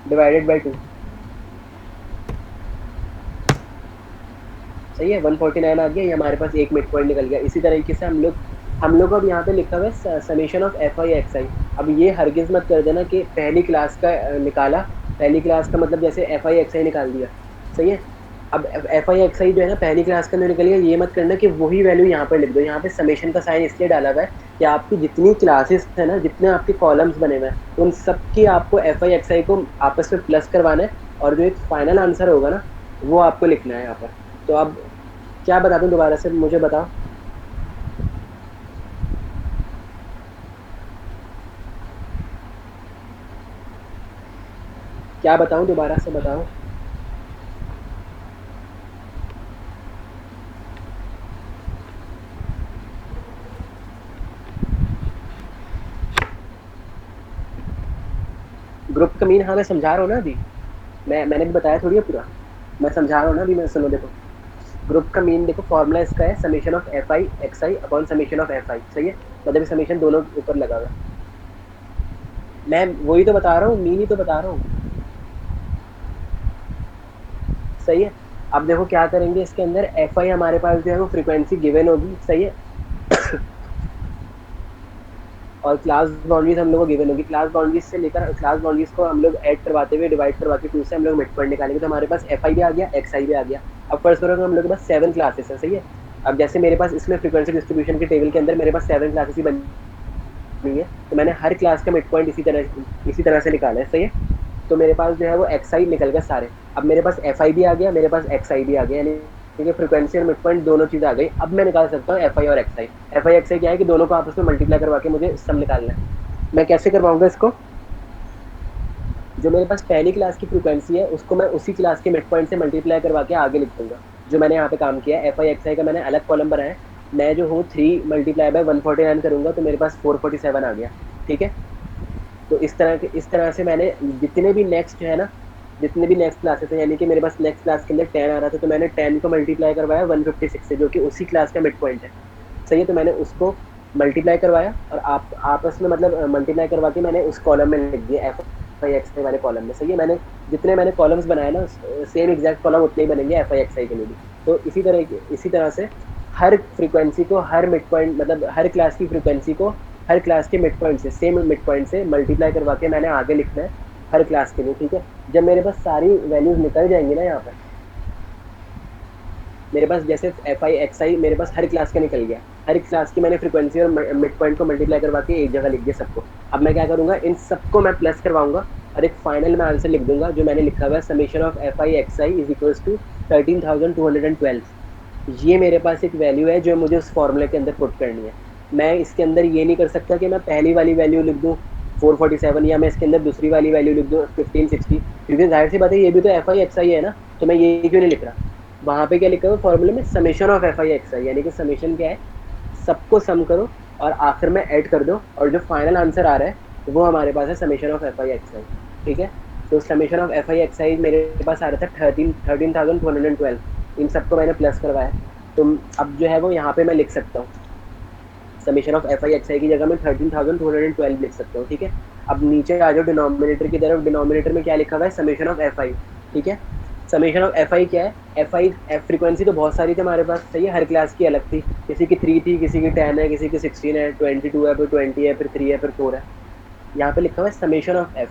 डिवाइडेड बाई 2। सही है, 149 आ गया, ये हमारे पास एक मिड पॉइंट निकल गया। इसी तरीके से हम लोग अब यहाँ पे लिखा हुआ है summation of F I x i. अब ये हरगिज़ मत कर देना कि पहली क्लास का निकाला, पहली क्लास का मतलब जैसे एफ आई एक्स आई निकाल दिया। सही है। अब एफ आई एक्स आई जो है ना पहली क्लास का जो निकल गया, ये मत करना कि वही वैल्यू यहाँ पर लिख दो। यहाँ पे समेशन का साइन इसलिए डाला हुआ है कि आपकी जितनी क्लासेस है ना, जितने आपके कॉलम्स बने हुए हैं, उन सब की आपको एफ आई एक्स आई को आपस में प्लस करवाना है और जो एक फाइनल आंसर होगा ना वो आपको लिखना है यहाँ पर। तो अब क्या बता दूँ दोबारा से, मुझे बताओ। क्या बताऊँ, दोबारा से बताओ। ग्रुप का मीन, हाँ मैं समझा रहा हूँ ना अभी, मैंने भी बताया थोड़ी है पूरा, मैं समझा रहा हूँ ना अभी। मैं सुनो देखो, ग्रुप का मीन देखो फॉर्मूला इसका है summation of F I x I upon summation of F I. सही है, मतलब समेशन दोनों ऊपर लगा हुआ है। मैं वही तो बता रहा हूँ, मीन ही तो बता रहा हूँ। सही है। अब देखो क्या करेंगे इसके अंदर, एफ आई हमारे पास जो है वो फ्रीक्वेंसी गिवन होगी। सही है। और क्लास बाउंड्रीज हम लोग को गिवन होगी। क्लास बाउंड्रीज से लेकर क्लास बाउंड्रीज को हम लोग ऐड करवाते हुए डिवाइड करवा के 2 से हम लोग मिड पॉइंट निकालेंगे। तो हमारे पास एफ आई भी आ गया, एक्स आई भी आ गया। अब फर्स्ट करो हम लोग के पास 7 क्लासेस है। सही है। अब जैसे मेरे पास इसमें फ्रीक्वेंसी डिस्ट्रीब्यूशन के टेबल के अंदर मेरे पास 7 क्लासेस ही बन नहीं है, तो मैंने हर क्लास का मिड पॉइंट इसी तरह से निकाला है, सही है। तो मेरे पास जो है वो एक्स आई निकल गए सारे। अब मेरे पास एफ आई भी आ गया, मेरे पास एक्स आई भी आ गया, यानी फ्रिक्वेंसी और मिड पॉइंट दोनों चीज़ आ गई। अब मैं निकाल सकता हूँ एफ आई और x i. F I x i क्या है कि दोनों को आपस में मल्टीप्लाई करवा के मुझे सम निकालना है। मैं कैसे करवाऊंगा इसको? जो मेरे पास पहली क्लास की फ्रिक्वेंसी है उसको मैं उसी क्लास के मिड पॉइंट से मल्टीप्लाई करवा के आगे लिख दूंगा। जो मैंने यहाँ पे काम किया है, एफ आई एक्स आई का मैंने अलग कॉलम बनाया है। मैं जो हूँ 3 × 149 करूंगा तो मेरे पास 447 आ गया, ठीक है। तो इस तरह से मैंने जितने भी नेक्स्ट क्लासेस हैं, यानी कि मेरे पास नेक्स्ट क्लास के अंदर 10 आ रहा था, तो मैंने 10 को मल्टीप्लाई करवाया 156 से, जो कि उसी क्लास का मिड पॉइंट है, सही है। तो मैंने उसको मल्टीप्लाई करवाया और आप आपस में मतलब मल्टीप्लाई करवा के मैंने उस कॉलम में लिख दिया, एफ आई एक्स आई वाले कॉलम में, सही है। मैंने जितने मैंने कॉलम्स बनाए ना, सेम एग्जैक्ट कॉलम उतने ही बनेंगे एफ आई एक्स आई के लिए भी। तो इसी तरह से हर फ्रीक्वेंसी को, हर मिड पॉइंट, मतलब हर क्लास की फ्रीक्वेंसी को हर क्लास के मिड पॉइंट से, सेम मिड पॉइंट से मल्टीप्लाई करवा के मैंने आगे लिखना है हर क्लास के लिए, ठीक है। जब मेरे पास सारी वैल्यूज निकल जाएंगी ना, यहाँ पर मेरे पास जैसे एफ आई एक्स आई मेरे पास हर क्लास का निकल गया, हर क्लास की मैंने फ्रीक्वेंसी और मिड पॉइंट को मल्टीप्लाई करवा के एक जगह लिख दिया सबको। अब मैं क्या करूँगा, इन सबको मैं प्लस करवाऊंगा और एक फाइनल में आंसर लिख दूंगा जो मैंने लिखा हुआ है, summation of F I x I is equals to 13,212। ये मेरे पास एक वैल्यू है जो मुझे उस फॉर्मूले के अंदर पुट करनी है। मैं इसके अंदर ये नहीं कर सकता कि मैं पहली वाली वैल्यू लिख दूँ 447, या मैं इसके अंदर दूसरी वाली वैल्यू लिख दूँ 1560, क्योंकि जाहिर सी बात है ये भी तो एफ आई एक्स आई है ना, तो मैं ये क्यों नहीं लिख रहा। वहाँ पे क्या लिखा हुआ फॉर्मूले में, summation of F I x i, यानी कि समेशन क्या है, सबको सम करो और आखिर में ऐड कर दो, और जो फाइनल आंसर आ रहा है वो हमारे पास है summation of F I x i, ठीक है। तो summation of F I x i मेरे पास आ रहा था 13,212। इन सबको मैंने प्लस करवाया, तो अब जो है वो यहाँ पे मैं लिख सकता हूँ, summation of F I x i की जगह मैं 13,212 लिख सकता हूँ, ठीक है। अब नीचे आ जाओ डिनोमिनेटर की तरफ, डिनोमिनेटर में क्या लिखा हुआ है, समेशन ऑफ एफ आई, ठीक है। समेशन ऑफ एफ आई क्या है, एफ फ्रीक्वेंसी तो बहुत सारी थी हमारे पास, सही है, हर क्लास की अलग थी, किसी की 3 थी, किसी की 10 है, किसी की 16 है, 22 है, फिर 20 है, फिर 3 है, फिर 4 है। यहाँ पे लिखा हुआ है summation of F,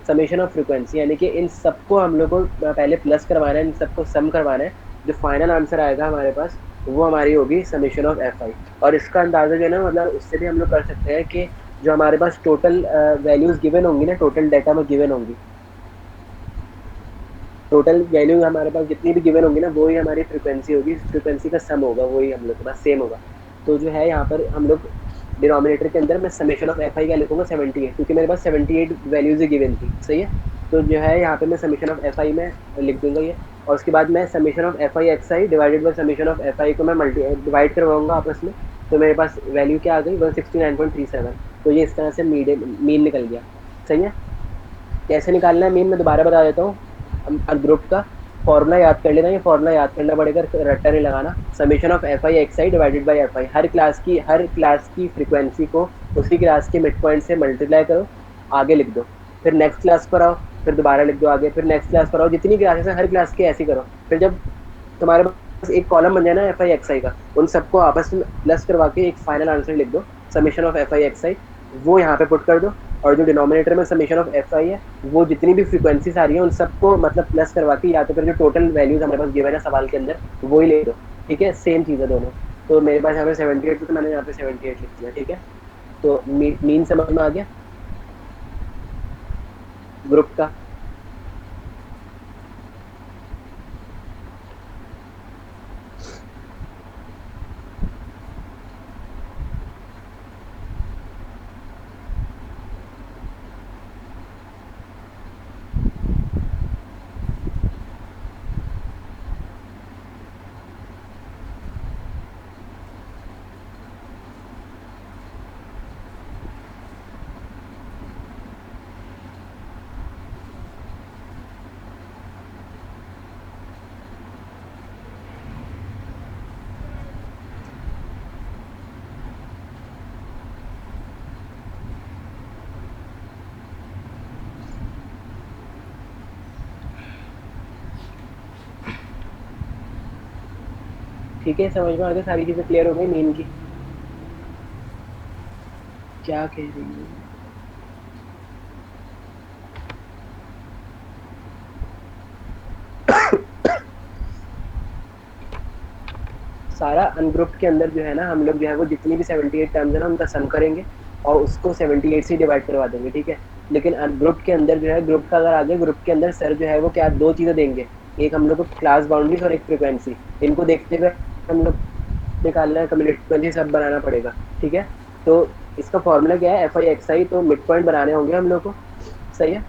summation of frequency, यानी कि इन सबको हम लोग को पहले प्लस करवाना है, इन सबको सम करवाना है, जो फाइनल आंसर आएगा हमारे पास वो हमारी होगी समेशन ऑफ एफ आई। और इसका अंदाज़ा जो है ना, मतलब उससे भी हम लोग कर सकते हैं कि जो हमारे पास टोटल वैल्यूज़ गिवन होंगी ना, टोटल डाटा में गिवन होंगी, टोटल वैल्यू हमारे पास जितनी भी गिवन होंगी ना, वही हमारी फ्रीक्वेंसी होगी, फ्रीक्वेंसी का सम होगा, वही हम लोग के पास सेम होगा। तो जो है यहाँ पर हम लोग डिनोमिनेटर के अंदर मैं समेशन ऑफ एफ आई का लिखूंगा 78, क्योंकि मेरे पास 78 वैल्यूज ही गिवन थी, सही है। तो जो है यहाँ पे मैं समेशन ऑफ एफ आई में लिख दूंगा ये, और उसके बाद मैं summation of F I x I divided by summation of F I को मैं डिवाइड करवाऊंगा आपस में, तो मेरे पास वैल्यू क्या आ गई 169.37। तो ये इस तरह से मीन निकल गया, सही है। कैसे निकालना है मीन, मैं दोबारा बता देता हूँ। ग्रुप का फॉर्मूला याद कर लेना, ये फॉर्मूला याद करना पड़ेगा, रट्टा नहीं लगाना। Summation of F I x I divided by F I, her class की फ्रीक्वेंसी को उसी क्लास के मिड पॉइंट से मल्टीप्लाई करो, आगे लिख दो, फिर नेक्स्ट क्लास पर आओ, फिर दोबारा लिख दो आगे, फिर नेक्स्ट क्लास पर आओ, जितनी क्लासेस हैं हर क्लास की ऐसी करो। फिर जब तुम्हारे पास एक कॉलम बन जाए ना एफ आई एक्स आई का, उन सबको आपस में प्लस करवा के एक फाइनल आंसर लिख दो, summation of F I x i, वो यहाँ पे पुट कर दो, और जो डिनोमिनेटर में समेशन ऑफ एफ आई है, वो जितनी भी फ्रीक्वेंसीज आ रही है उन सबको मतलब प्लस करवा के, या तो फिर जो टोटल वैल्यूज हमारे पास गिवन है सवाल के अंदर वो ही ले दो, ठीक है। सेम चीज़ है दोनों। तो मेरे पास यहाँ पे 78 तो मैंने यहाँ पे 78 लिख दिया, ठीक है। तो मीन समझ में आ गया ग्रुप का। ठीक है, समझ में आ गया, सारी चीज़ें क्लियर हो गई मीन की। क्या कह रही है, सारा अनग्रुप के अंदर जो है ना, हम लोग जो है वो जितनी भी 78 टर्म्स है ना उनका सम करेंगे, और उसको 78 से डिवाइड करवा देंगे, ठीक है। लेकिन ग्रुप के अंदर जो है, ग्रुप का अगर आगे ग्रुप के अंदर सर जो है वो क्या दो चीज़ें देंगे, एक हम लोग को क्लास बाउंड्रीज और एक फ्रिक्वेंसी। इनको देखते हुए हम लोग निकालना है कम्युनिटी फ्रिक्वेंसी, सब बनाना पड़ेगा, ठीक है। तो इसका फॉर्मूला क्या है, एफ आई एक्स आई, तो मिड पॉइंट बनाने होंगे हम लोग को, सही है।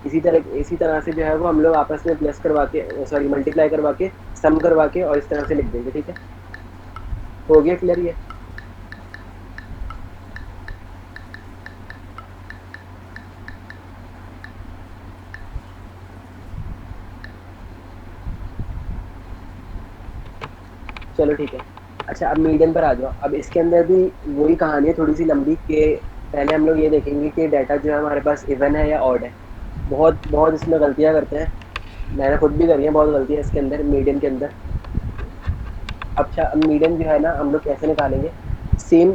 इसी तरह से जो है वो हम लोग आपस में प्लस करवा के, सॉरी मल्टीप्लाई करवा के, सम करवा के और इस तरह से लिख देंगे, ठीक है। हो गया क्लियर ये? चलो ठीक है। अच्छा, अब मीडियन पर आ जाओ। अब इसके अंदर भी वही कहानी है, थोड़ी सी लंबी, कि पहले हम लोग ये देखेंगे कि डाटा जो है हमारे पास इवन है या ऑड है। बहुत बहुत इसमें गलतियाँ करते हैं, मैंने खुद भी करी है बहुत गलतियाँ इसके अंदर, मीडियन के अंदर। अच्छा, अब मीडियन जो है ना हम लोग कैसे निकालेंगे, सेम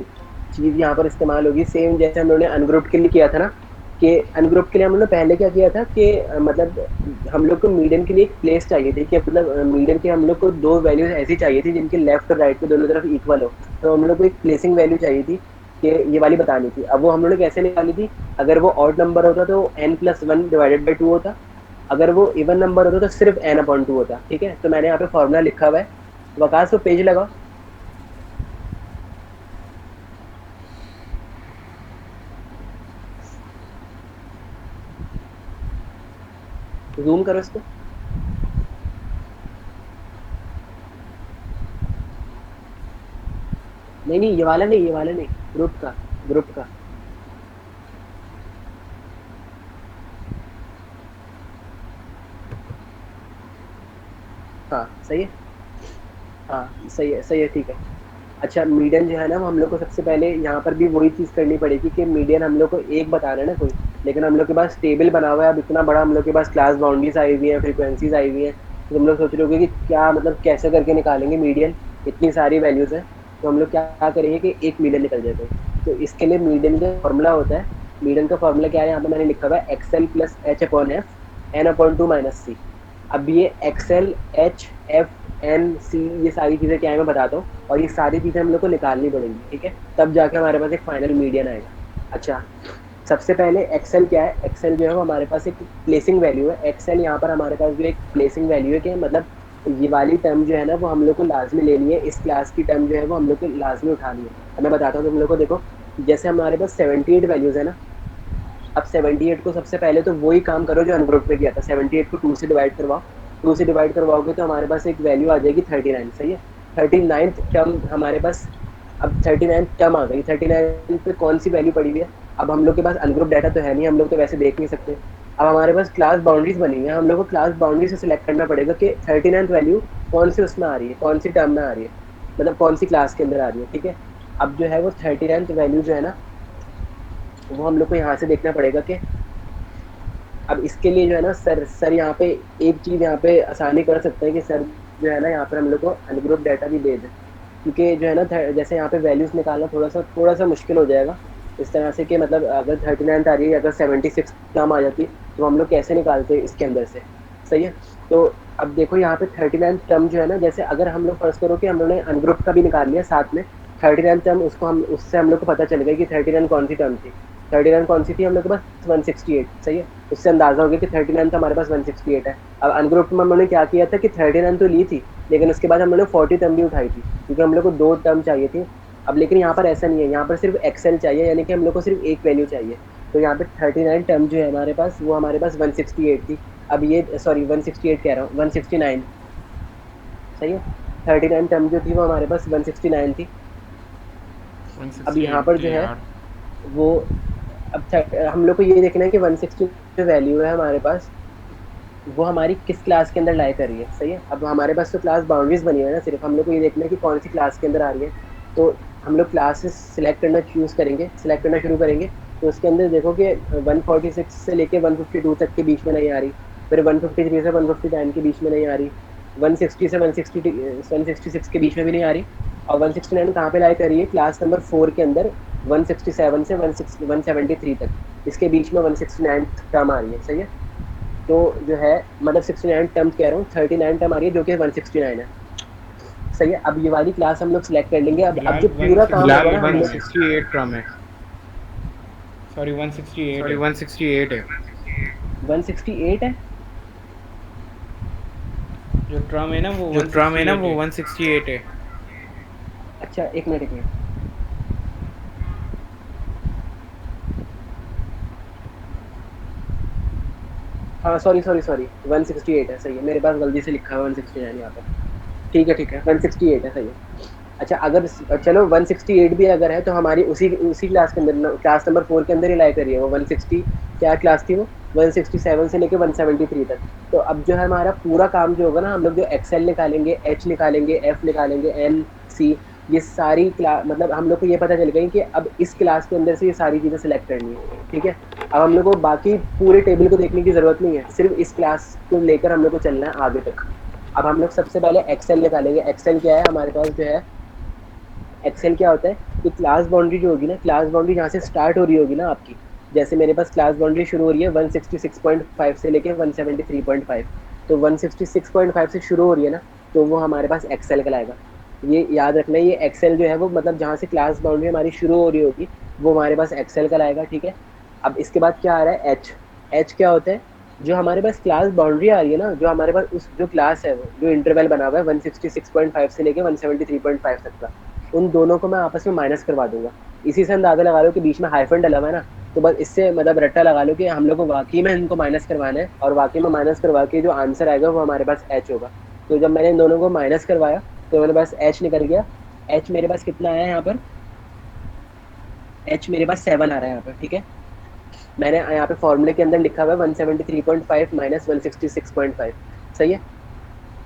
चीज़ यहाँ पर इस्तेमाल होगी, सेम जैसे हम लोगों ने अनग्रुप के लिए किया था ना, कि अनग्रुप के लिए हम लोग ने पहले क्या किया था कि मतलब हम लोग को मीडियन के लिए एक प्लेस चाहिए थी, कि मतलब मीडियन के हम लोग को दो वैल्यूज ऐसी चाहिए थी जिनके लेफ्ट और राइट के दोनों तरफ इक्वल हो। तो हम लोग को एक प्लेसिंग वैल्यू चाहिए थी कि ये वाली बतानी थी। अब वो हम लोग ने कैसे निकाली थी, अगर वो ऑड नंबर होता तो n+1 डिवाइडेड बाई 2 होता, अगर वो इवन नंबर होता तो सिर्फ n/2 होता, ठीक है। तो मैंने यहाँ पे फॉर्मूला लिखा हुआ है, वकास को पेज लगाओ, जूम करो इसको। नहीं नहीं, ये वाला नहीं, ये वाला नहीं, ग्रुप का, ग्रुप का। हाँ सही है, हाँ सही है, ठीक है। अच्छा, मीडियन जो है ना वो हम लोग को सबसे पहले यहाँ पर भी वही चीज़ करनी पड़ेगी कि मीडियन हम लोग को एक बता रहे हैं ना कोई, लेकिन हम लोग के पास टेबल बना हुआ है अब इतना बड़ा, हम लोग के पास क्लास बाउंड्रीज आई हुई है, फ्रीक्वेंसीज आई हुई है। तो हम लोग सोच रहे होगे कि क्या मतलब कैसे करके निकालेंगे मीडियन, इतनी सारी वैल्यूज़ हैं। तो हम लोग क्या करेंगे कि एक मीडियन निकल जाए तो इसके लिए मीडियन का फॉर्मूला होता है। मीडियन का फॉर्मूला क्या है, यहाँ पर मैंने लिखा हुआ है XL plus h upon f n upon two minus c. अब ये x l h f n c ये सारी चीज़ें क्या है मैं बताता हूँ, और ये सारी चीज़ें हम लोग को निकालनी पड़ेंगी, ठीक है। तब जाके हमारे पास एक फाइनल मीडियन आएगा। अच्छा, सबसे पहले एक्सेल क्या है, एक्सेल जो है वो हमारे पास एक प्लेसिंग वैल्यू है। एक्सेल यहाँ पर हमारे पास जो एक प्लेसिंग वैल्यू है कि मतलब ये वाली टर्म जो है ना वो हम लोग को लाजमी लेनी है, इस क्लास की टर्म जो है वो हम लोग को लाजमी उठानी है। अब मैं बताता हूँ तुम लोग को, देखो जैसे हमारे पास 78 वैल्यूज़ है ना, अब 78 को सबसे पहले तो वही काम करो जो अनग्रुप में किया था, 78 को 2 से डिवाइड करवाओ। 2 से डिवाइड करवाओगे तो हमारे पास एक वैल्यू आ जाएगी 39, सही है। 39th टर्म हमारे पास, अब 39th टर्म आ गई, 39 पे कौन सी वैल्यू पड़ी हुई है। अब हम लोग के पास अनग्रुप डाटा तो है नहीं, हम लोग तो वैसे देख नहीं सकते। अब हमारे पास क्लास बाउंड्रीज बनी हुई है, हम लोग को क्लास बाउंड्री से सिलेक्ट करना पड़ेगा कि 39th वैल्यू कौन सी उसमें आ रही है, कौन सी टर्म में आ रही है, मतलब कौन सी क्लास के अंदर आ रही है, ठीक है। अब जो है वो 39th वैल्यू जो है ना वो हम लोग को यहाँ से देखना पड़ेगा कि अब इसके लिए जो है ना सर यहाँ पे एक चीज़ यहाँ पे आसानी कर सकते हैं कि सर जो है ना यहाँ पर हम लोग को अनग्रुप डाटा भी दे दें, क्योंकि जो है ना जैसे यहाँ पे वैल्यूज़ निकालना थोड़ा सा मुश्किल हो जाएगा इस तरह से कि मतलब अगर 39 आ रही है, अगर 76 नाम आ जाती तो हम लोग कैसे निकालते हैं इसके अंदर से, सही है। तो अब देखो यहाँ पे 39 टर्म जो है ना, जैसे अगर हम लोग फर्स्ट करो कि हम लोग ने अनग्रुप का भी निकाल लिया साथ में 39 टर्म, उसको हम उससे हम लोग को पता चल गया कि 39 कौन सी टर्म थी। 39 कौन सी थी हम लोग के पास 168, सही है। उससे अंदाजा हो गया कि 39 तो हमारे पास 168 है। अब अनग्रुप में हम लोगों ने क्या किया था कि 39 तो ली थी, लेकिन उसके बाद हम लोगों ने 40 टर्म भी उठाई थी, क्योंकि हम लोग को 2 टर्म चाहिए थी। अब लेकिन यहाँ पर ऐसा नहीं है, यहाँ पर सिर्फ एक्सेल चाहिए, यानी कि हम लोग को सिर्फ एक वैल्यू चाहिए। तो यहाँ पे 39 टर्म जो है हमारे पास वो हमारे पास 168 थी। अब ये सॉरी 168 कह रहा हूँ, 169, सही है। 39 टर्म जो थी वो हमारे पास 169 थी। अब यहाँ 168 पर जो थे है यार। वो अब हम लोग को ये देखना है कि 160 जो वैल्यू है हमारे पास वो हमारी किस क्लास के अंदर लाई कर रही है, सही है। अब हमारे पास तो क्लास बाउंड्रीज बनी हुई है ना, सिर्फ हम लोग को ये देखना है कि कौन सी क्लास के अंदर आ रही है। तो हम लोग क्लासेस सिलेक्ट करना सिलेक्ट करना शुरू करेंगे। तो उसके अंदर देखो कि 146 से लेके 152 तक के बीच में नहीं आ रही, फिर 153 से 159 के बीच में नहीं आ रही, 160 से 166 के बीच में भी नहीं आ रही, और 169 कहाँ पे लाई कर रही है, क्लास नंबर 4 के अंदर 167 से 173 तक, इसके बीच में 169 टर्म आ रही है, सही है। तो जो है मतलब 69 टर्म कह रहा हूँ, 39 टर्म आ रही है जो कि 169 है, सही है। अब ये वाली क्लास हम लोग सिलेक्ट कर लेंगे। अब बिलाल जो पूरा काम होगा बिलाल ना हम लोग 168 ड्रम है, सॉरी 168 सॉरी है। 168 है। 168 है। जो ड्रम है ना वो जो ड्रम है ना 168 वो है। 168 है। अच्छा एक मिनट एक मिनट। हाँ सॉरी सॉरी सॉरी 168 है, सही है, मेरे पास गलती से लिखा है 169 यहाँ पर। ठीक है 168 है, सही है। अच्छा अगर चलो 168 भी अगर है तो हमारी उसी उसी क्लास के अंदर, क्लास नंबर 4 के अंदर ही लाई करिए। वो 160 क्या क्लास थी वो, 167 से लेके 173 तक। तो अब जो है हमारा पूरा काम जो होगा ना, हम लोग जो एक्सेल निकालेंगे, एच निकालेंगे, एफ निकालेंगे, एन सी, ये सारी क्लास, मतलब हम लोग को ये पता चल गई कि अब इस क्लास के अंदर से ये सारी चीज़ें सिलेक्ट करनी है। ठीक है, अब हम लोग को बाकी पूरे टेबल को देखने की ज़रूरत नहीं है, सिर्फ इस क्लास को लेकर हम लोग को चलना है आगे तक। अब हम लोग सबसे पहले एक्सेल निकालेंगे। एक्सेल क्या है हमारे पास जो है, एक्सेल क्या होता है कि क्लास बाउंड्री जो होगी ना, क्लास बाउंड्री जहाँ से स्टार्ट हो रही होगी ना आपकी, जैसे मेरे पास क्लास बाउंड्री शुरू हो रही है 166.5 से लेके 173.5, तो 166.5 से शुरू हो रही है ना, तो वो हमारे पास एक्सेल कहलाएगा। ये याद रखना है, ये एक्सेल जो है वो मतलब जहाँ से क्लास बाउंड्री हमारी शुरू हो रही होगी वो हमारे पास एक्सेल कहलाएगा। ठीक है, अब इसके बाद क्या आ रहा है, एच। एच क्या होता है, जो हमारे पास क्लास बाउंड्री आ रही है ना, जो हमारे पास उस जो क्लास है वो जो इंटरवल बना हुआ है 166.5 से लेके 173.5 तक का, उन दोनों को मैं आपस में माइनस करवा दूंगा। इसी से अंदाजा लगा लो कि बीच में हाइफन डला हुआ है ना, तो बस इससे मतलब रट्टा लगा लो कि हम लोग को वाकई में इनको माइनस करवाना है, और वाकई में माइनस करवा के जो आंसर आएगा वो हमारे पास एच होगा। तो जब मैंने इन दोनों को माइनस करवाया तो मेरे पास एच निकल गया। एच मेरे पास कितना आया यहाँ पर, एच मेरे पास 7 आ रहा है यहाँ पर। ठीक है, मैंने यहाँ पे फॉर्मूले के अंदर लिखा हुआ है 173.5 माइनस 166.5, सही है।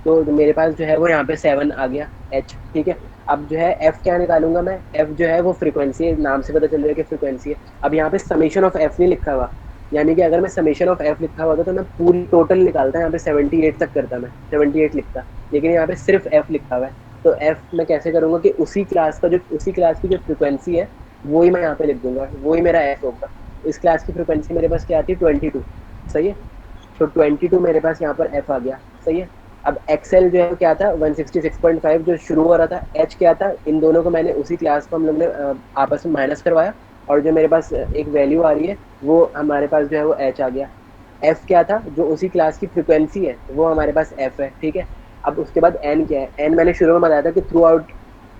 तो मेरे पास जो है वो यहाँ पे 7 आ गया एच। ठीक है, अब जो है एफ क्या निकालूंगा मैं, एफ जो है वो फ्रीक्वेंसी है, नाम से पता चल रहा है कि फ्रीक्वेंसी है। अब यहाँ पे समेशन ऑफ एफ नहीं लिखा हुआ, यानी कि अगर मैं समेशन ऑफ एफ लिखा हुआ था तो मैं पूरी टोटल निकालता, यहाँ पे 78 तक करता, मैं 78 लिखता, लेकिन यहाँ पे सिर्फ एफ लिखा हुआ है। तो एफ मैं कैसे करूँगा कि उसी क्लास का जो, उसी क्लास की जो फ्रिक्वेंसी है वो ही मैं यहाँ पे लिख दूंगा, वो ही मेरा एफ होगा। इस क्लास की फ्रिक्वेंसी मेरे पास क्या आती है, 22, सही है। तो 22 मेरे पास यहाँ पर एफ आ गया, सही है। अब एक्सेल जो है क्या था 166.5 जो शुरू हो रहा था, एच क्या था, इन दोनों को मैंने उसी क्लास को हम लोग ने आपस में माइनस करवाया, और जो मेरे पास एक वैल्यू आ रही है वो हमारे पास जो है वो एच आ गया। एफ क्या था, जो उसी क्लास की फ्रिक्वेंसी है वो हमारे पास एफ है। ठीक है, अब उसके बाद एन क्या है, एन मैंने शुरू में बताया था कि थ्रू आउट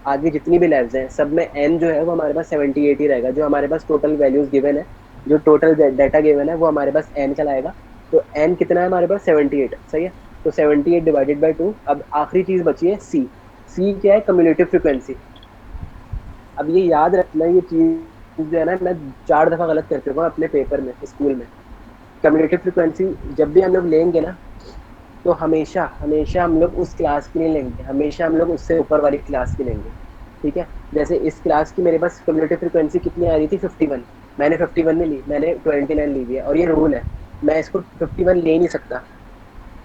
आगे जितनी भी लेव्स हैं सब में एन जो है वो हमारे पास 78 ही रहेगा। जो हमारे पास टोटल वैल्यूज गिवन है, जो टोटल डाटा गिवन है वो हमारे पास एन कहलाएगा। तो एन कितना है हमारे पास 78, सही है। तो 78 डिवाइडेड बाई 2। अब आखिरी चीज बची है सी। सी क्या है, कम्युलेटिव फ्रिक्वेंसी। अब ये याद रखना, ये चीज जो है ना मैं 4 दफा गलत कर चुका हूँ अपने पेपर में स्कूल में। कम्युलेटिव फ्रिक्वेंसी जब भी हम लोग लेंगे ना, तो हमेशा हमेशा हम लोग उस क्लास की नहीं लेंगे, हमेशा हम लोग उससे ऊपर वाली क्लास की लेंगे। ठीक है, जैसे इस क्लास की मेरे पास कम्युलेटिव फ्रिक्वेंसी कितनी आ रही थी, 51, मैंने 51 नहीं ली, मैंने 29 ली हुई है, और ये रूल है, मैं इसको 51 ले नहीं सकता।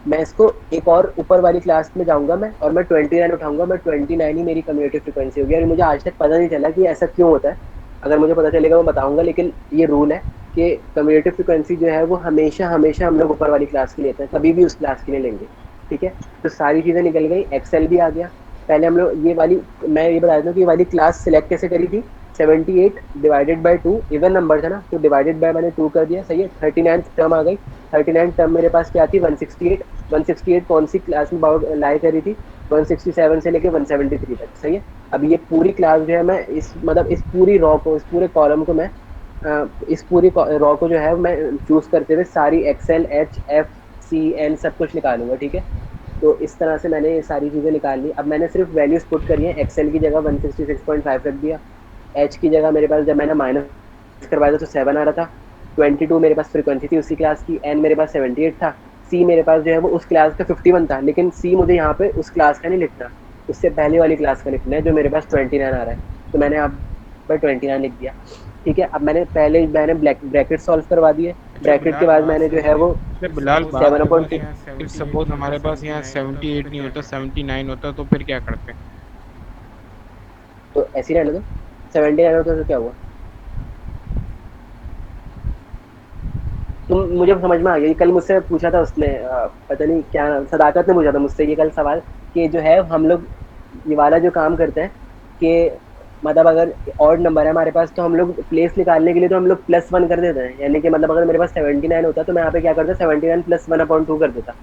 मैं इसको एक और ऊपर वाली क्लास में जाऊंगा मैं, और मैं 29 उठाऊंगा, मैं 29 ही मेरी कम्युलेटिव फ्रिक्वेंसी होगी। और मुझे आज तक पता नहीं चला कि ऐसा क्यों होता है, अगर मुझे पता चलेगा मैं बताऊंगा, लेकिन ये रूल है कि कम्युलेटिव फ्रिक्वेंसी जो है वो हमेशा हमेशा हम लोग ऊपर वाली क्लास की लेते हैं, कभी भी उस क्लास की नहीं लेंगे। ठीक है, तो सारी चीज़ें निकल गई, एक्सेल भी आ गया। पहले हम लोग ये वाली, मैं ये बता देता हूँ कि ये वाली क्लास सिलेक्ट कैसे करी थी, 78 डिवाइडेड बाई 2, इवन नंबर था ना, तो डिवाइडेड बाय मैंने 2 कर दिया, सही है। 39 टर्म आ गई, 39 टर्म मेरे पास क्या थी, 168। 168 कौन सी क्लास में लाई करी थी, 167 से लेके 173 तक, सही है। अब ये पूरी क्लास जो है मैं इस मतलब इस पूरी रॉ को, इस पूरे कॉलम को मैं इस पूरी रॉ को जो है मैं चूज करते हुए सारी एक्सेल, एच, एफ, सी, एन सब कुछ निकालूंगा। ठीक है, तो इस तरह से मैंने ये सारी चीज़ें निकाल ली। अब मैंने सिर्फ वैल्यूज पुट करी है, एक्सेल की जगह 166.5 रख दिया, एच की जगह मेरे पास जब मैंने माइनस करवाया था तो 7 आ रहा था, 22 मेरे पास फ्रिक्वेंसी थी उसी क्लास की, एन मेरे पास 78 था, सी मेरे पास जो है वो उस क्लास का 51 था, लेकिन सी मुझे यहाँ पे उस क्लास का नहीं लिखना, उससे पहले वाली क्लास का लिखना है जो मेरे पास 29 आ रहा है, तो मैंने यहाँ पर 29 लिख दिया। ठीक है, अब मैंने ब्रैकेट सॉल्व करवा दिए, अच्छा ब्रैकेट के बिलाल बाद बात मैंने जो है सुनो, वो अरे इफ बिलाल सपोज बात सेवन हमारे सुनो, अपॉइंट पास इफ यहाँ इफ 78 सपोज नहीं होता, हमारे पास यहाँ 79 होता, तो 78 फिर नहीं क्या होता, करते? 79 होता, तो फिर क्या करते? तो ऐसे ही रहने दो, 79 होता तो क्या हुआ, तुम मुझे समझ में आ गया। ये कल मुझसे पूछा था उसने, पता नहीं क्या नाम, सदाकत ने पूछा था मुझसे ये कल सवाल, कि जो है हम लोग ये वाला जो काम करता है कि मतलब अगर ऑड नंबर है हमारे पास तो हम लोग प्लेस निकालने के लिए तो हम लोग +1 कर देते हैं, यानी कि मतलब अगर मेरे पास 79 होता तो मैं यहाँ पे क्या करता, 79 + 1/2 कर देता।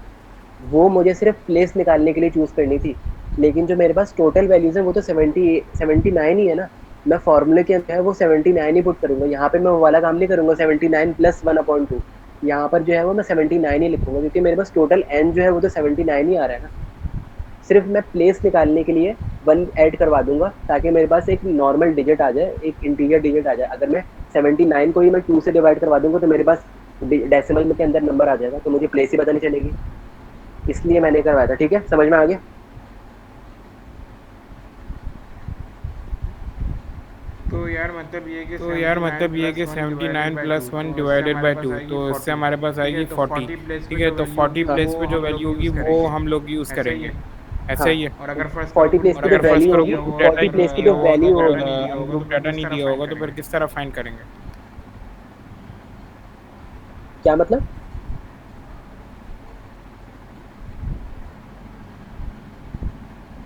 वो मुझे सिर्फ प्लेस निकालने के लिए चूज करनी थी, लेकिन जो मेरे पास टोटल वैल्यूज है वो तो 79 ही है ना। मैं फॉर्मूले के अंदर वो 79 ही पुट करूंगा, यहाँ पे मैं वो वाला काम नहीं करूंगा 79 + 1/2। यहाँ पर जो है वो मैं 79 ही लिखूंगा, क्योंकि मेरे पास टोटल n जो है वो तो 79 ही आ रहा है ना। सिर्फ मैं प्लेस निकालने के लिए 1 ऐड करवा दूंगा, ताकि मेरे पास एक नॉर्मल डिजिट आ जाए, एक इंटीजर डिजिट आ जाए। अगर मैं 79 को ही मैं 2 से डिवाइड करवा दूंगा तो मेरे पास डेसिमल के अंदर नंबर आ जाएगा, तो मुझे प्लेस ही पता नहीं चलेगी, इसलिए मैंने करवाया था। ठीक है, समझ में आ गया? तो यार मतलब ये कि 79 + 1 डिवाइडेड बाय 2, तो इससे हमारे पास आएगी 40। ठीक है, तो 40 हाँ प्लेस पे जो वैल्यू होगी वो हम लोग यूज़ करेंगे, ऐसा हाँ, ही है। तो 40 प्लेस और की जो अगर फर्स्ट वैल्यू करो होगी, ग्रुप डाटा 40 ही प्लेस नहीं की दिया जो होगा, वैल्यू अगर होगी, ग्रुप डाटा नहीं दिया होगा तो फिर किस तरह फाइंड करेंगे? क्या मतलब?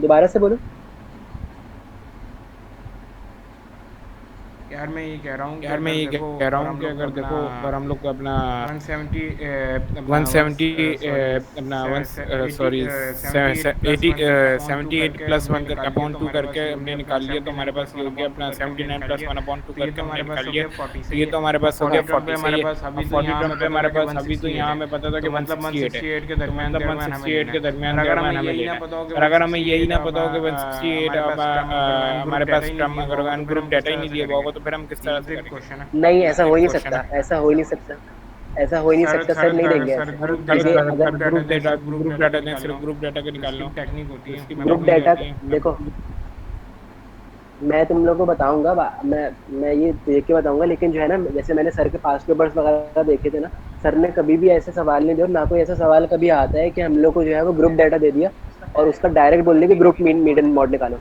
दोबारा से बोलो। यार मैं ये कह रहा हूँ कि अगर देखो अगर हम लोग को अपना 170 अपना 1 सॉरी 78 + 1 अपॉन 2 करके हमने निकाल लिया, तो हमारे पास ये हो गया अपना 79 + 1/2 करके हमने निकाल लिया, तो ये तो हमारे पास हो हाँ गया 40। सही है। अब 40 टर्म पे हमारे पास अभी तो यहाँ हमें पता था कि 168 है, तो मतलब 168 के दरमियान दरमियान हमें लेना है। और अगर हमें यही ना पता हो कि 168 अब हमारे पास टर्म अगर अनग्रुप डाटा ही नहीं दिया हुआ होगा तो फिर हम किस तरह से करेंगे? नहीं, ऐसा हो ही नहीं इजी क्वेश्चन सकता, है। ऐसा हो ही नहीं सकता, ऐसा हो ही नहीं सकता सर, नहीं देंगे ऐसे, क्योंकि अगर ग्रुप डाटा दें, सिर्फ ग्रुप डाटा के निकाल लो, तो इसकी भी ग्रुप टेक्निक डाटा, होती है। देखो मैं तुम लोग को बताऊंगा, मैं ये देख के बताऊंगा, लेकिन जो है ना, जैसे मैंने सर के पास पेपर्स वगैरह देखे थे ना, सर ने कभी भी ऐसे सवाल नहीं दिया, और ना कोई ऐसा सवाल कभी आता है कि हम लोग को जो है वो ग्रुप डाटा दे दिया और उसका डायरेक्ट बोल दिया कि ग्रुप मीन मॉड निकालो।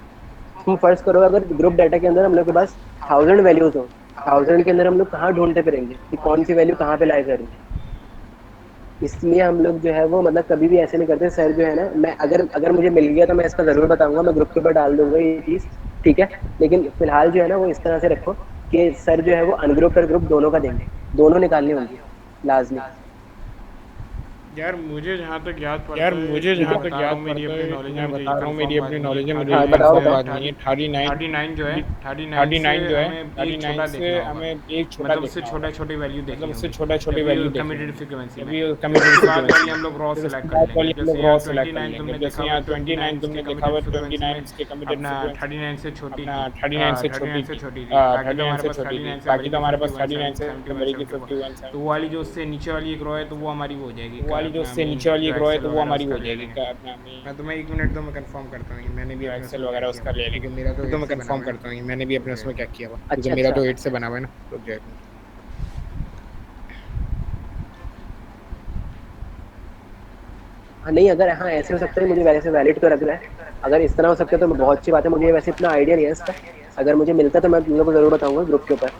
तुम फर्ज करो अगर ग्रुप डाटा के अंदर हम लोग के पास 1000 वैल्यूज हो, 1000 के अंदर हम लोग कहाँ ढूंढते फिरेंगे कि कौन सी वैल्यू कहाँ पे लाई कर रही है। इसलिए हम लोग जो है वो मतलब कभी भी ऐसे नहीं करते। सर जो है ना, मैं अगर अगर मुझे मिल गया तो मैं इसका ज़रूर बताऊंगा, मैं ग्रुप के ऊपर डाल दूंगा ये चीज़। ठीक है, लेकिन फिलहाल जो है ना वो इस तरह से रखो कि सर जो है वो अनग्रुप और ग्रुप दोनों का देंगे, दोनों निकालनी होंगी लाजमी। यार मुझे जहाँ तक याद ठीक है, पड़ता है, मैं बता रहा हूँ मेरी अपनी नॉलेज है, मेरी हाँ बताओ कंफर्म बताओ। बात नहीं है। 39 जो है, 39 से हमें एक छोटा देखना होगा, मतलब उससे छोटा छोटी वैल्यू देखनी होगी, जब ये कम्यूटेटिव फ्रीक्वेंसी में। फिर उसके बाद वाली हम लोग रॉ सेलेक्ट कर लेंगे। जैसे यहाँ 29 तुमने देखा हुआ, 29 इसके कम्यूटेटिव फ्रीक्वेंसी अपना 39 से छोटी थी, 39 से छोटी थी, बाकी तो हमारे पास 39 से बड़ी 51 वो वाली जो उससे नीचे वाली एक रो है तो वो हमारी हो जाएगी अपना एक्सेल वगैरह उसका ले लेंगे। तो मैं कंफर्म करता हूँ मैंने भी अपने उसमें क्या किया हुआ, क्योंकि अच्छा मेरा अच्छा। तो 8 से बना हुआ है ना। रुक जाए एक मिनट। हाँ नहीं, अगर हाँ ऐसे हो सकता है, मुझे वैसे वैलिड तो लग रहा है, अगर इस तरह हो सकता है तो बहुत अच्छी बात है। मुझे वैसे इतना आइडिया नहीं है इसका, अगर मुझे मिलता तो मैं तुम लोग को ज़रूर बताऊंगा ग्रुप के ऊपर।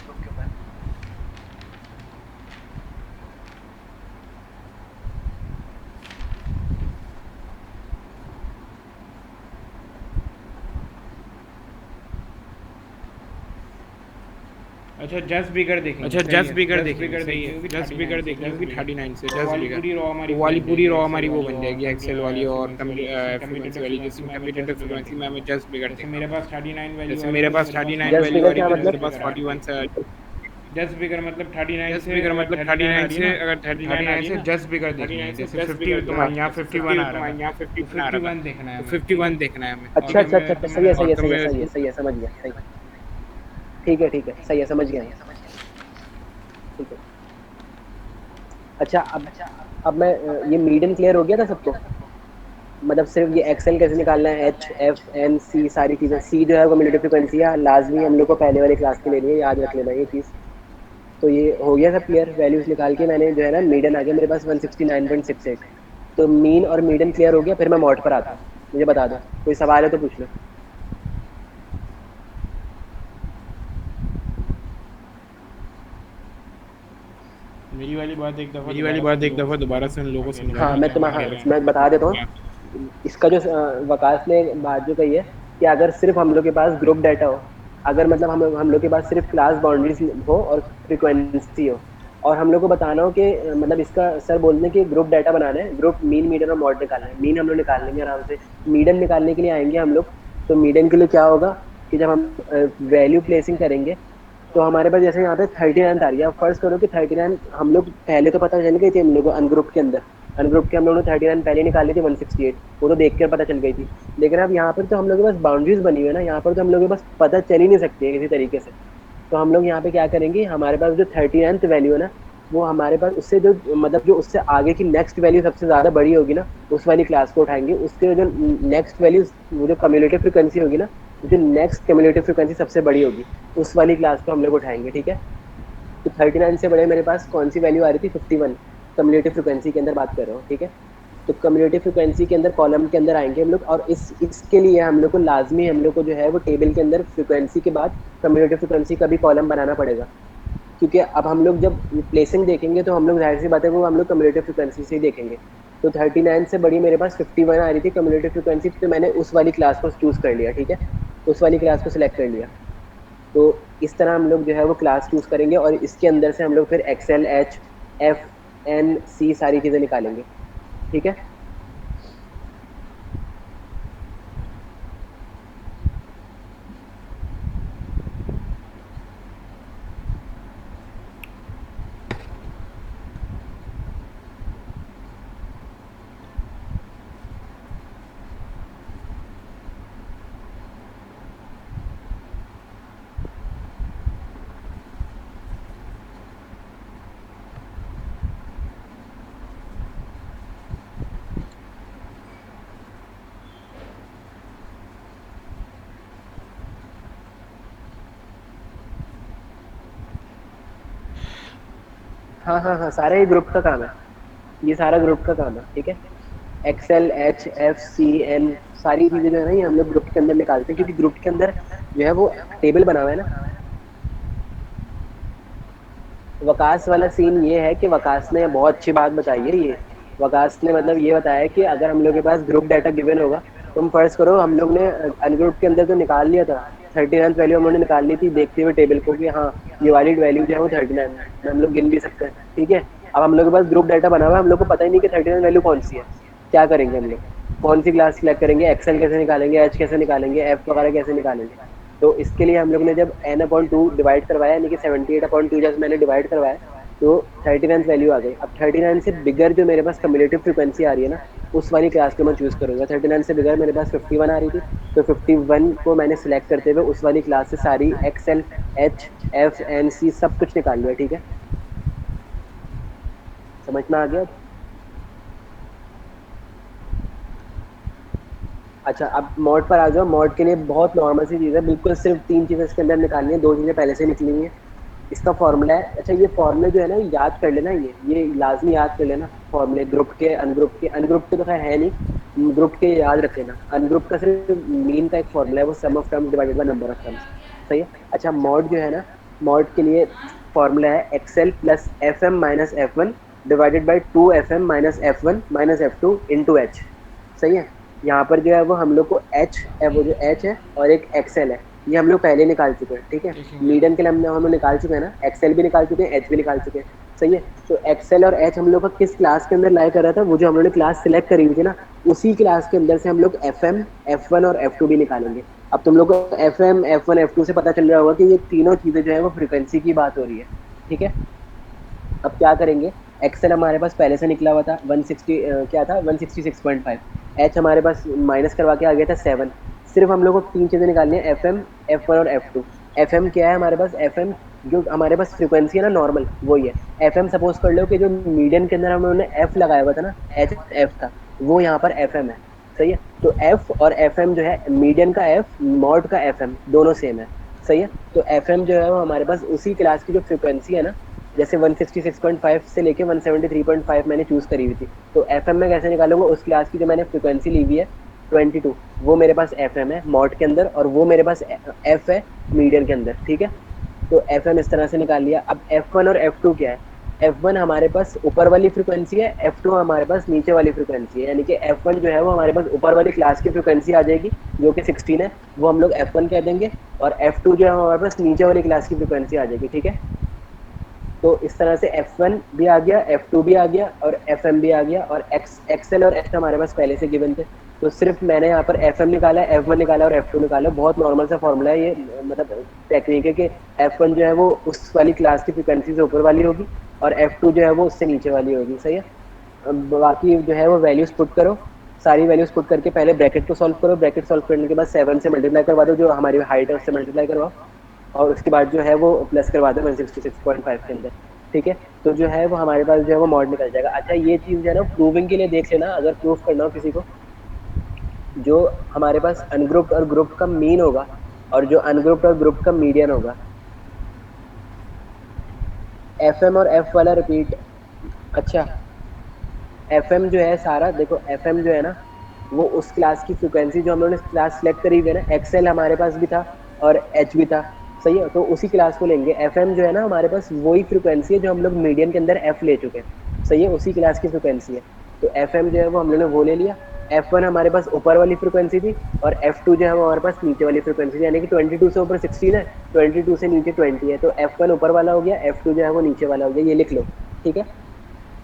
अच्छा जस्ट बिगर देखेंगे, जस्ट बिगर देखेंगे, सही है, जस्ट बिगर देखेंगे क्योंकि 39 से जस्ट बिगर तो वाली पूरी रॉ हमारी वो बन जाएगी एक्सेल वाली और फ्रीक्वेंसी वाली, जिसमें कम्यूटेटिव फ्रीक्वेंसी में हमें जस्ट बिगर जैसे देखना मेरे होगा। पास 39 वैल्यू जैसे आ रही मेरे तो पास मेरे पास 39 जस्ट वैल्यू बिगर आ रही क्या थी, मतलब? मेरे पास 41 से जस्ट बिगर मतलब 39 जस्ट से बिगर अगर मतलब 39 आ 39 रही है से ना, अगर 39 आ रही है ना, जस्ट बिगर देखनी है। 39 से जैसे 10 50 बिगर देखना तुम्हारे है, यहाँ जैसे 51 आ 50 रहा तुम्हारे था, यहाँ तो 51 आ रहा था, 51 देखना है तो हमें, ठीक है। 51 देखना है हमें। और अच्छा जब अच्छा अच्छा मैं अच्छा, सही है तुम्हारा सही और है तो सही है मैं सही है सही है, समझ गया, सही। ठीक है सही है, समझ गया मैं। ठीक है। अच्छा, अब मैं ये मीडियन क्लियर हो गया था सबको? मतलब सिर्फ ये एक्सेल कैसे निकालना है, एच एफ एन सी सारी चीज़ें, सी जो है वो कम्यूटेटिव फ्रीक्वेंसी है, लाजमी हम लोग को पहले वाली क्लास के लिए नहीं है, याद रख लेना ये चीज़। तो ये हो गया सब क्लियर, वैल्यूज निकाल के मैंने जो है ना, मीडियन आ गया मेरे पास 169.68। तो मीन और मीडियन क्लियर हो गया, फिर मैं मॉड पर आता हूँ। मुझे बता दो, कोई सवाल है तो पूछ लो। मेरी वाली बात एक दफ़ा मेरी वाली दोबारा से बात उन एक लोगों को दफ़ा दोबारा समझाना, से उन लोगों को आगे समझाना हाँ क्या मैं क्या हम तुम्हें, कह हाँ रहे हैं। मैं बता देता हूँ। इसका जो वकास ने बात जो कही है, कि अगर सिर्फ हम लोग के पास ग्रुप डाटा हो, अगर मतलब हम लोग के पास सिर्फ क्लास बाउंड्रीज हो और फ्रीक्वेंसी हो, और हम लोग को बताना हो कि मतलब इसका सर बोलते हैं कि ग्रुप डाटा बनाना है, ग्रुप मीन मीडियन और मॉड निकालना है। मीन हम लोग निकाल लेंगे आराम से, मीडियन निकालने के लिए आएंगे हम लोग। तो मीडियन के लिए क्या होगा कि जब हम वैल्यू प्लेसिंग करेंगे तो हमारे पास जैसे यहाँ पे 39 आ रही है। अब फर्स्ट करो कि 39 हम लोग पहले तो पता चल गई थी हम लोग को अनग्रुप के अंदर, अनग्रुप के हम लोगों ने 39 पहले निकाल ली थी 168, वो तो देख कर पता चल गई थी। लेकिन अब यहाँ पर तो हम लोग के पास बाउंड्रीज बनी हुई है ना, यहाँ पर तो हम लोग के पास पता चल ही नहीं सकती है किसी तरीके से। तो हम लोग यहाँ पे क्या करेंगे, हमारे पास जो 39th वैल्यू है ना, वो हमारे पास उससे जो मतलब जो उससे आगे की नेक्स्ट वैल्यू सबसे ज़्यादा बड़ी होगी ना, उस वाली क्लास को उठाएंगे। उसके जो नेक्स्ट वैल्यू, वो जो कम्युलेटिव फ्रिक्वेंसी होगी ना, जो नेक्स्ट कम्युलेटिव फ्रिक्वेंसी सबसे बड़ी होगी, उस वाली क्लास को हम लोग उठाएंगे। ठीक है, तो 39 से बड़े मेरे पास कौन सी वैल्यू आ रही थी, 51, कम्युलेटिव फ्रिक्वेंसी के अंदर बात कर रहा हूँ। ठीक है, तो कम्युलेटिव फ्रिक्वेंसी के अंदर कॉलम के अंदर आएंगे हम लोग, और इसके लिए हम लोग को लाजमी हम लोग को जो है वो टेबल के अंदर फ्रिक्वेंसी के बाद कम्युलेटिव फ्रिक्वेंसी का भी कॉलम बनाना पड़ेगा। क्योंकि अब हम लोग जब प्लेसिंग देखेंगे तो हम लोग जाहिर सी बात है वो हम लोग कम्युलेटिव फ्रिक्वेंसी से ही देखेंगे। तो 39 से बड़ी मेरे पास 51 आ रही थी कम्युलेटिव फ्रिक्वेंसी, तो मैंने उस वाली क्लास को चूज़ कर लिया। ठीक है, उस वाली क्लास को सिलेक्ट कर लिया। तो इस तरह हम लोग जो है वो क्लास चूज़ करेंगे, और इसके अंदर से हम लोग फिर एक्सएल, एच, एफ, एन, सी सारी चीज़ें निकालेंगे। ठीक है, हाँ हाँ हाँ, सारे ही ग्रुप का काम है, ये सारा ग्रुप का काम है। ठीक है, एक्सएल, एच, एफ, सी, एन सारी चीज़ें जो है ना ये हम लोग ग्रुप के अंदर निकालते हैं, क्योंकि ग्रुप के अंदर जो है वो टेबल बना हुआ है ना। वकास वाला सीन ये है कि वकास ने बहुत अच्छी बात बताई है। ये वकास ने मतलब ये बताया कि अगर हम लोग के पास ग्रुप डाटा गिवन होगा, तुम फर्स्ट करो हम लोग ने अनग्रुप के अंदर तो निकाल लिया था 39 वैल्यू, हम लोगों ने निकाल ली थी देखते हुए टेबल को कि हाँ ये वाली वैल्यू जो है वो 39 हम लोग गिन भी सकते हैं। ठीक है, अब हम लोग के पास ग्रुप डाटा बना हुआ है, हम लोग को पता ही नहीं कि 39 वैल्यू कौन सी है। क्या करेंगे हम लोग, कौन सी क्लास सिलेक्ट करेंगे, एक्सेल कैसे निकालेंगे, एच कैसे निकालेंगे, एफ वगैरह कैसे निकालेंगे। तो इसके लिए हम लोग ने जब n/2 डिवाइड करवाया, यानी कि 78/2 जब मैंने डिवाइड करवाया तो 39 वैल्यू आ गई। अब 39 से बिगर जो मेरे पास कम्युलेटिव फ्रिक्वेंसी आ रही है ना, उस वाली क्लास को मैं चूज़ करूँगा। 39 से बिगर मेरे पास 51 आ रही थी, तो 51 को मैंने सिलेक्ट करते हुए उस वाली क्लास से सारी एक्सएल, एच, एफ, एन, सी सब कुछ निकाल लिया। ठीक है, समझ में आ गया? अच्छा, अब मॉड पर आ जाओ। मॉड के लिए बहुत नॉर्मल सी चीज़ है, बिल्कुल सिर्फ 3 चीज़ें इसके अंदर निकालनी है, 2 चीज़ें पहले से निकली हैं। इसका फॉर्मूला है, अच्छा ये फॉर्मूले जो है ना याद कर लेना, ये लाजमी याद कर लेना फॉर्मूले, ग्रुप के, अनग्रुप के तो खैर है नहीं, ग्रुप के याद रख लेना। अनग्रुप का सिर्फ मीन का एक फॉर्मूला है, वो sum of terms divided by number of terms. सही है। अच्छा, मॉड जो है ना, मॉड के लिए फॉर्मूला है XL plus F M minus F one divided by 2fm minus f1 minus f2 into H. सही है, यहाँ पर जो है वो हम लोग को एच है, वो जो एच है और एक एक्सएल है, ये हम लोग पहले निकाल चुके हैं। ठीक है, मीडियन के लिए हम लोग निकाल चुके हैं ना, एक्सएल भी निकाल चुके हैं, एच भी निकाल चुके हैं। सही है, तो एक्सएल और एच हम लोग का किस क्लास के अंदर लाई कर रहा था, वो जो हम लोग ने क्लास सिलेक्ट करी हुई थी ना, उसी क्लास के अंदर से हम लोग एफएम, एफ1 और एफ2 भी निकालेंगे। अब तुम लोग को एफएम, एफ1, एफ2 से पता चल रहा होगा कि ये तीनों चीज़ें जो है वो फ्रिक्वेंसी की बात हो रही है। ठीक है, अब क्या करेंगे, एक्सेल हमारे पास पहले से निकला हुआ था 160 क्या था 166.5, एच हमारे पास माइनस करवा के आ गया था 7। सिर्फ हम लोग को 3 चीज़ें निकालनी है, एफ एम, एफ1 और एफ2। एफ एम क्या है हमारे पास, एफ एम जो हमारे पास फ्रिक्वेंसी है ना नॉर्मल, वही है एफ एम। सपोज कर लो कि जो मीडियन के अंदर हम लोगों ने एफ लगाया हुआ था ना, एच एफ था, वो यहाँ पर एफ एम है। सही है, तो एफ और एफ एम जो है, मीडियन का एफ, मॉड का एफ एम, दोनों सेम है। सही है, तो एफ एम जो है वो हमारे पास उसी क्लास की जो फ्रिक्वेंसी है ना, जैसे 166.5 से लेके 173.5 मैंने चूज़ करी हुई थी, तो एफएम में कैसे निकालूंगा, उस क्लास की जो मैंने फ्रिक्वेंसी ली हुई है 22, वो मेरे पास एफएम है मॉड के अंदर, और वो मेरे पास एफ है मीडियन के अंदर। ठीक है, तो एफएम इस तरह से निकाल लिया। अब एफ1 और एफ2 क्या है, F1 हमारे पास ऊपर वाली फ्रिक्वेंसी है, F2 हमारे पास नीचे वाली फ्रिक्वेंसी है, यानी कि F1 जो है वो हमारे पास ऊपर वाली क्लास की फ्रिक्वेंसी आ जाएगी जो कि 16 है, वो हम लोग F1 कह देंगे, और F2 जो है हमारे पास नीचे वाली क्लास की फ्रिक्वेंसी आ जाएगी, ठीक है। तो इस तरह से F1 भी आ गया, F2 भी आ गया और FM भी आ गया, और XL और X हमारे पास पहले से गिवन थे। तो सिर्फ मैंने यहाँ पर FM निकाला, F1 निकाला और F2 निकाला। बहुत नॉर्मल सा फॉर्मूला है ये, मतलब टेक्निक है कि F1 जो है वो उस वाली क्लास की फ्रिक्वेंसी से ऊपर वाली होगी और F2 जो है वो उससे नीचे वाली होगी, सही है। अब बाकी जो है वो वैल्यूज पुट करो, सारी वैल्यूज पुट करके पहले ब्रैकेट को सॉल्व करो, ब्रैकेट सॉल्व करने के बाद 7 से मल्टीप्लाई करवा दो, जो हमारी हाइट है उससे मल्टीप्लाई करवाओ, और उसके बाद जो है वो प्लस करवा दो 166.5 के अंदर, ठीक है। तो जो है वो हमारे पास जो है वो मॉड निकल जाएगा। अच्छा ये चीज़ जो है ना प्रूविंग के लिए देख लेना, अगर प्रूफ करना हो किसी को, जो हमारे पास अनग्रुप्ड और ग्रुप का मीन होगा और जो अनग्रुप्ड और ग्रुप का मीडियन होगा, FM और F वाला रिपीट। अच्छा FM जो है सारा देखो, FM जो है ना वो उस क्लास की फ्रिक्वेंसी जो हम लोगों ने क्लास सेलेक्ट करी हुई है ना, XL हमारे पास भी था और H भी था, सही है। तो उसी क्लास को लेंगे। FM जो है ना हमारे पास वही फ्रिक्वेंसी है जो हम लोग मीडियन के अंदर F ले चुके हैं, सही है, उसी क्लास की फ्रिक्वेंसी है। तो FM जो है वो हम लोगों ने वो ले लिया। F1 हमारे पास ऊपर वाली फ्रिक्वेंसी थी और F2 जो है वो हमारे पास नीचे वाली फ्रिक्वेंसी थी, यानी कि 22 से ऊपर 16 है, 22 से नीचे 20 है। तो F1 ऊपर वाला हो गया, F2 जो है वो नीचे वाला हो गया, ये लिख लो, ठीक है।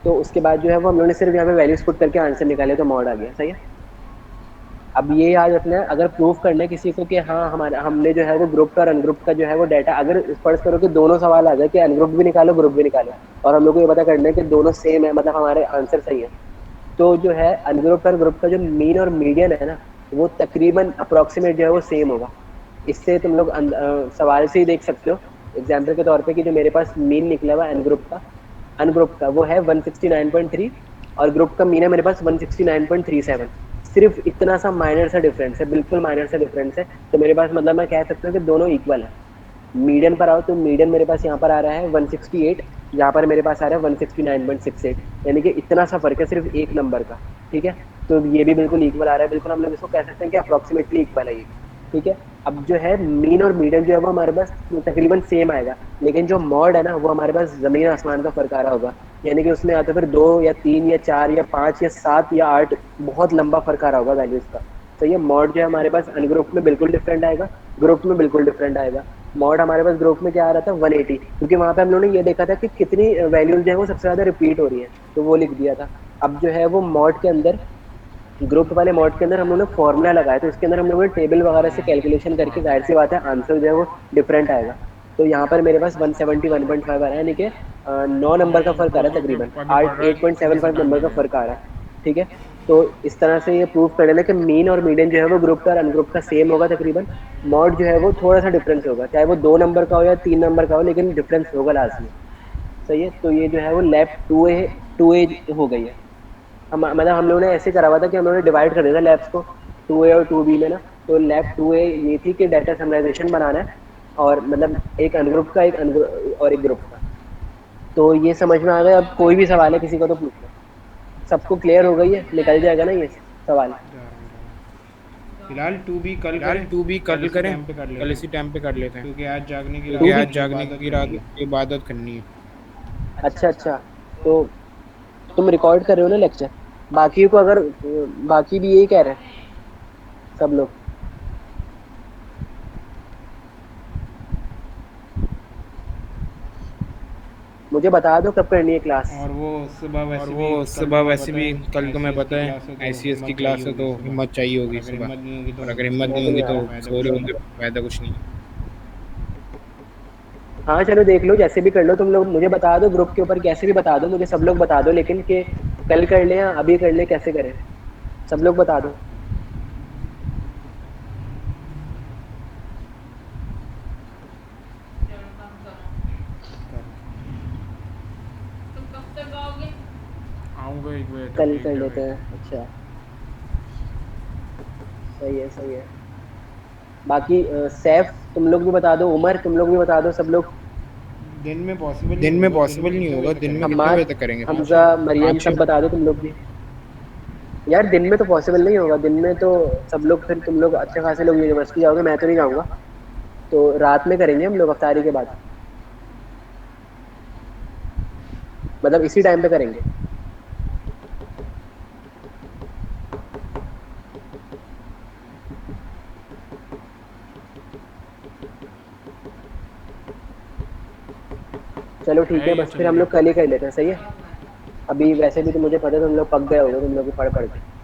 तो उसके बाद जो है वो हम लोगों ने सिर्फ यहाँ पे वैल्यूज पुट करके आंसर निकाले तो मॉड आ गया, सही है। अब ये याद रखना है, अगर प्रूफ करना है किसी को कि हाँ हमारा हमने जो है वो ग्रुप का और अनग्रुप का जो है वो डाटा, अगर फर्ज करो कि दोनों सवाल आ जाए कि अनग्रुप भी निकालो ग्रुप भी निकालो, और हम लोग को ये पता करना है कि दोनों सेम है, मतलब हमारे आंसर सही है, तो जो है अनग्रुप और ग्रुप का जो मीन और मीडियन है ना, वो तकरीबन अप्रोक्सीमेट जो है वो सेम होगा। इससे तुम लोग सवाल से ही देख सकते हो एग्जाम्पल के तौर पे कि जो मेरे पास मीन निकला हुआ अनग्रुप का वो है 169.3 और ग्रुप का मीन है मेरे पास 169.37। सिर्फ इतना सा माइनर सा डिफरेंस है, बिल्कुल माइनर सा डिफरेंस है। तो मेरे पास मतलब मैं कह सकता हूँ कि दोनों इक्वल है। मीडियन पर आओ तो मीडियन मेरे पास यहाँ पर आ रहा है 168, यहाँ पर मेरे पास आ रहा है 169.68, यानी कि इतना सा फर्क है सिर्फ एक नंबर का, ठीक है। तो ये भी बिल्कुल इक्वल आ रहा है, बिल्कुल हम लोग इसको कह सकते हैं कि अप्रोक्सीमेटली इक्वल है ये, ठीक है। अब जो है मीन और मीडियन जो है वो हमारे पास तकरीबन सेम आएगा, लेकिन जो मॉड है ना वो हमारे पास जमीन आसमान का फर्क आ रहा होगा, यानी कि उसमें आते फिर 2 या 3 या 4 या 5 या 7 या 8, बहुत लंबा फर्क आ रहा होगा वैल्यूज का। तो ये मॉड जो है हमारे पास अनग्रुप में बिल्कुल डिफरेंट आएगा, ग्रुप में बिल्कुल डिफरेंट आएगा। मॉड हमारे पास ग्रुप में क्या आ रहा था 180, क्योंकि वहाँ पे हम लोगों ने ये देखा था कि कितनी वैल्यूज जो है वो सबसे ज़्यादा रिपीट हो रही है, तो वो लिख दिया था। अब जो है वो मॉड के अंदर, ग्रुप वाले मॉड के अंदर हम लोगों ने फॉर्मूला लगाया, तो इसके अंदर हम लोगों ने टेबल वगैरह से कैलकुलेशन करके, जाहिर सी बात है आंसर जो है वो डिफरेंट आएगा। तो यहाँ पर मेरे पास 171.5 आ रहा है, यानी कि 9 नंबर का फर्क आ रहा है, तकरीबन 8.75 नंबर का फर्क आ रहा है, ठीक है। तो इस तरह से ये प्रूव कर लेना कि मीन और मीडियन जो है वो ग्रुप का और अनग्रुप का सेम होगा तकरीबन। मॉड जो है वो थोड़ा सा डिफरेंस होगा, चाहे वो 2 नंबर का हो या 3 नंबर का हो, लेकिन डिफरेंस होगा लाजमी, सही है। तो ये जो है वो लैब 2A हो गई है। मतलब हम लोगों ने ऐसे करा हुआ था कि हम लोगों ने डिवाइड कर दिया था लैब्स को 2A और 2B में ना। तो लैब 2A ये थी कि डाटा समराइजेशन बनाना है, और मतलब एक अनग्रुप का और एक ग्रुप का। तो ये समझ में आ गया। अब कोई भी सवाल है किसी को तो पूछ लो, सबको क्लियर हो गई है, निकल जाएगा ना ये सवाल। फिलहाल 2B कल करें, कल इसी टाइम पे कर लेते हैं, क्योंकि आज जागने की रात इबादत करनी है। अच्छा तो तुम रिकॉर्ड कर रहे हो ना लेक्चर, बाकी को अगर बाकी भी यही कह रहे हैं सब लोग। मुझे बता दो कब करनी है क्लास। और वो सुबह वैसे भी कल तो मैं पता है ICS की क्लास है, तो हिम्मत चाहिए होगी सुबह, और अगर हिम्मत नहीं होगी तो सो रहे होंगे, फायदा कुछ नहीं। हाँ चलो देख लो, जैसे भी कर लो तुम लोग, मुझे बता दो ग्रुप के ऊपर, कैसे भी बता दो मुझे, सब लोग बता दो, लेकिन कि कल कर ले या अभी कर ले, कैसे करें सब लोग बता दो। आऊँगा एक बजे कल कर लेते हैं। अच्छा सही है। बाकी सैफ तुम लोग भी बता दो, उमर तुम लोग भी बता दो, सब लोग। दिन में पॉसिबल नहीं होगा, दिन में कितने बजे तक करेंगे? हमजा मरियम सब बता दो तुम लोग भी। यार दिन में तो पॉसिबल नहीं होगा, दिन में तो सब लोग, फिर तुम लोग अच्छे खासे लोग यूनिवर्सिटी जाओगे, मैं तो नहीं जाऊँगा, तो रात में करेंगे हम लोग अफ्तारी के बाद। मतलब इसी टाइम पे करेंगे। चलो ठीक है, बस फिर हम लोग कल ही कर लेते हैं, सही है। अभी वैसे भी तो मुझे पता है तुम लोग पक गए होगे, तुम लोग भी पढ़ पढ़ के।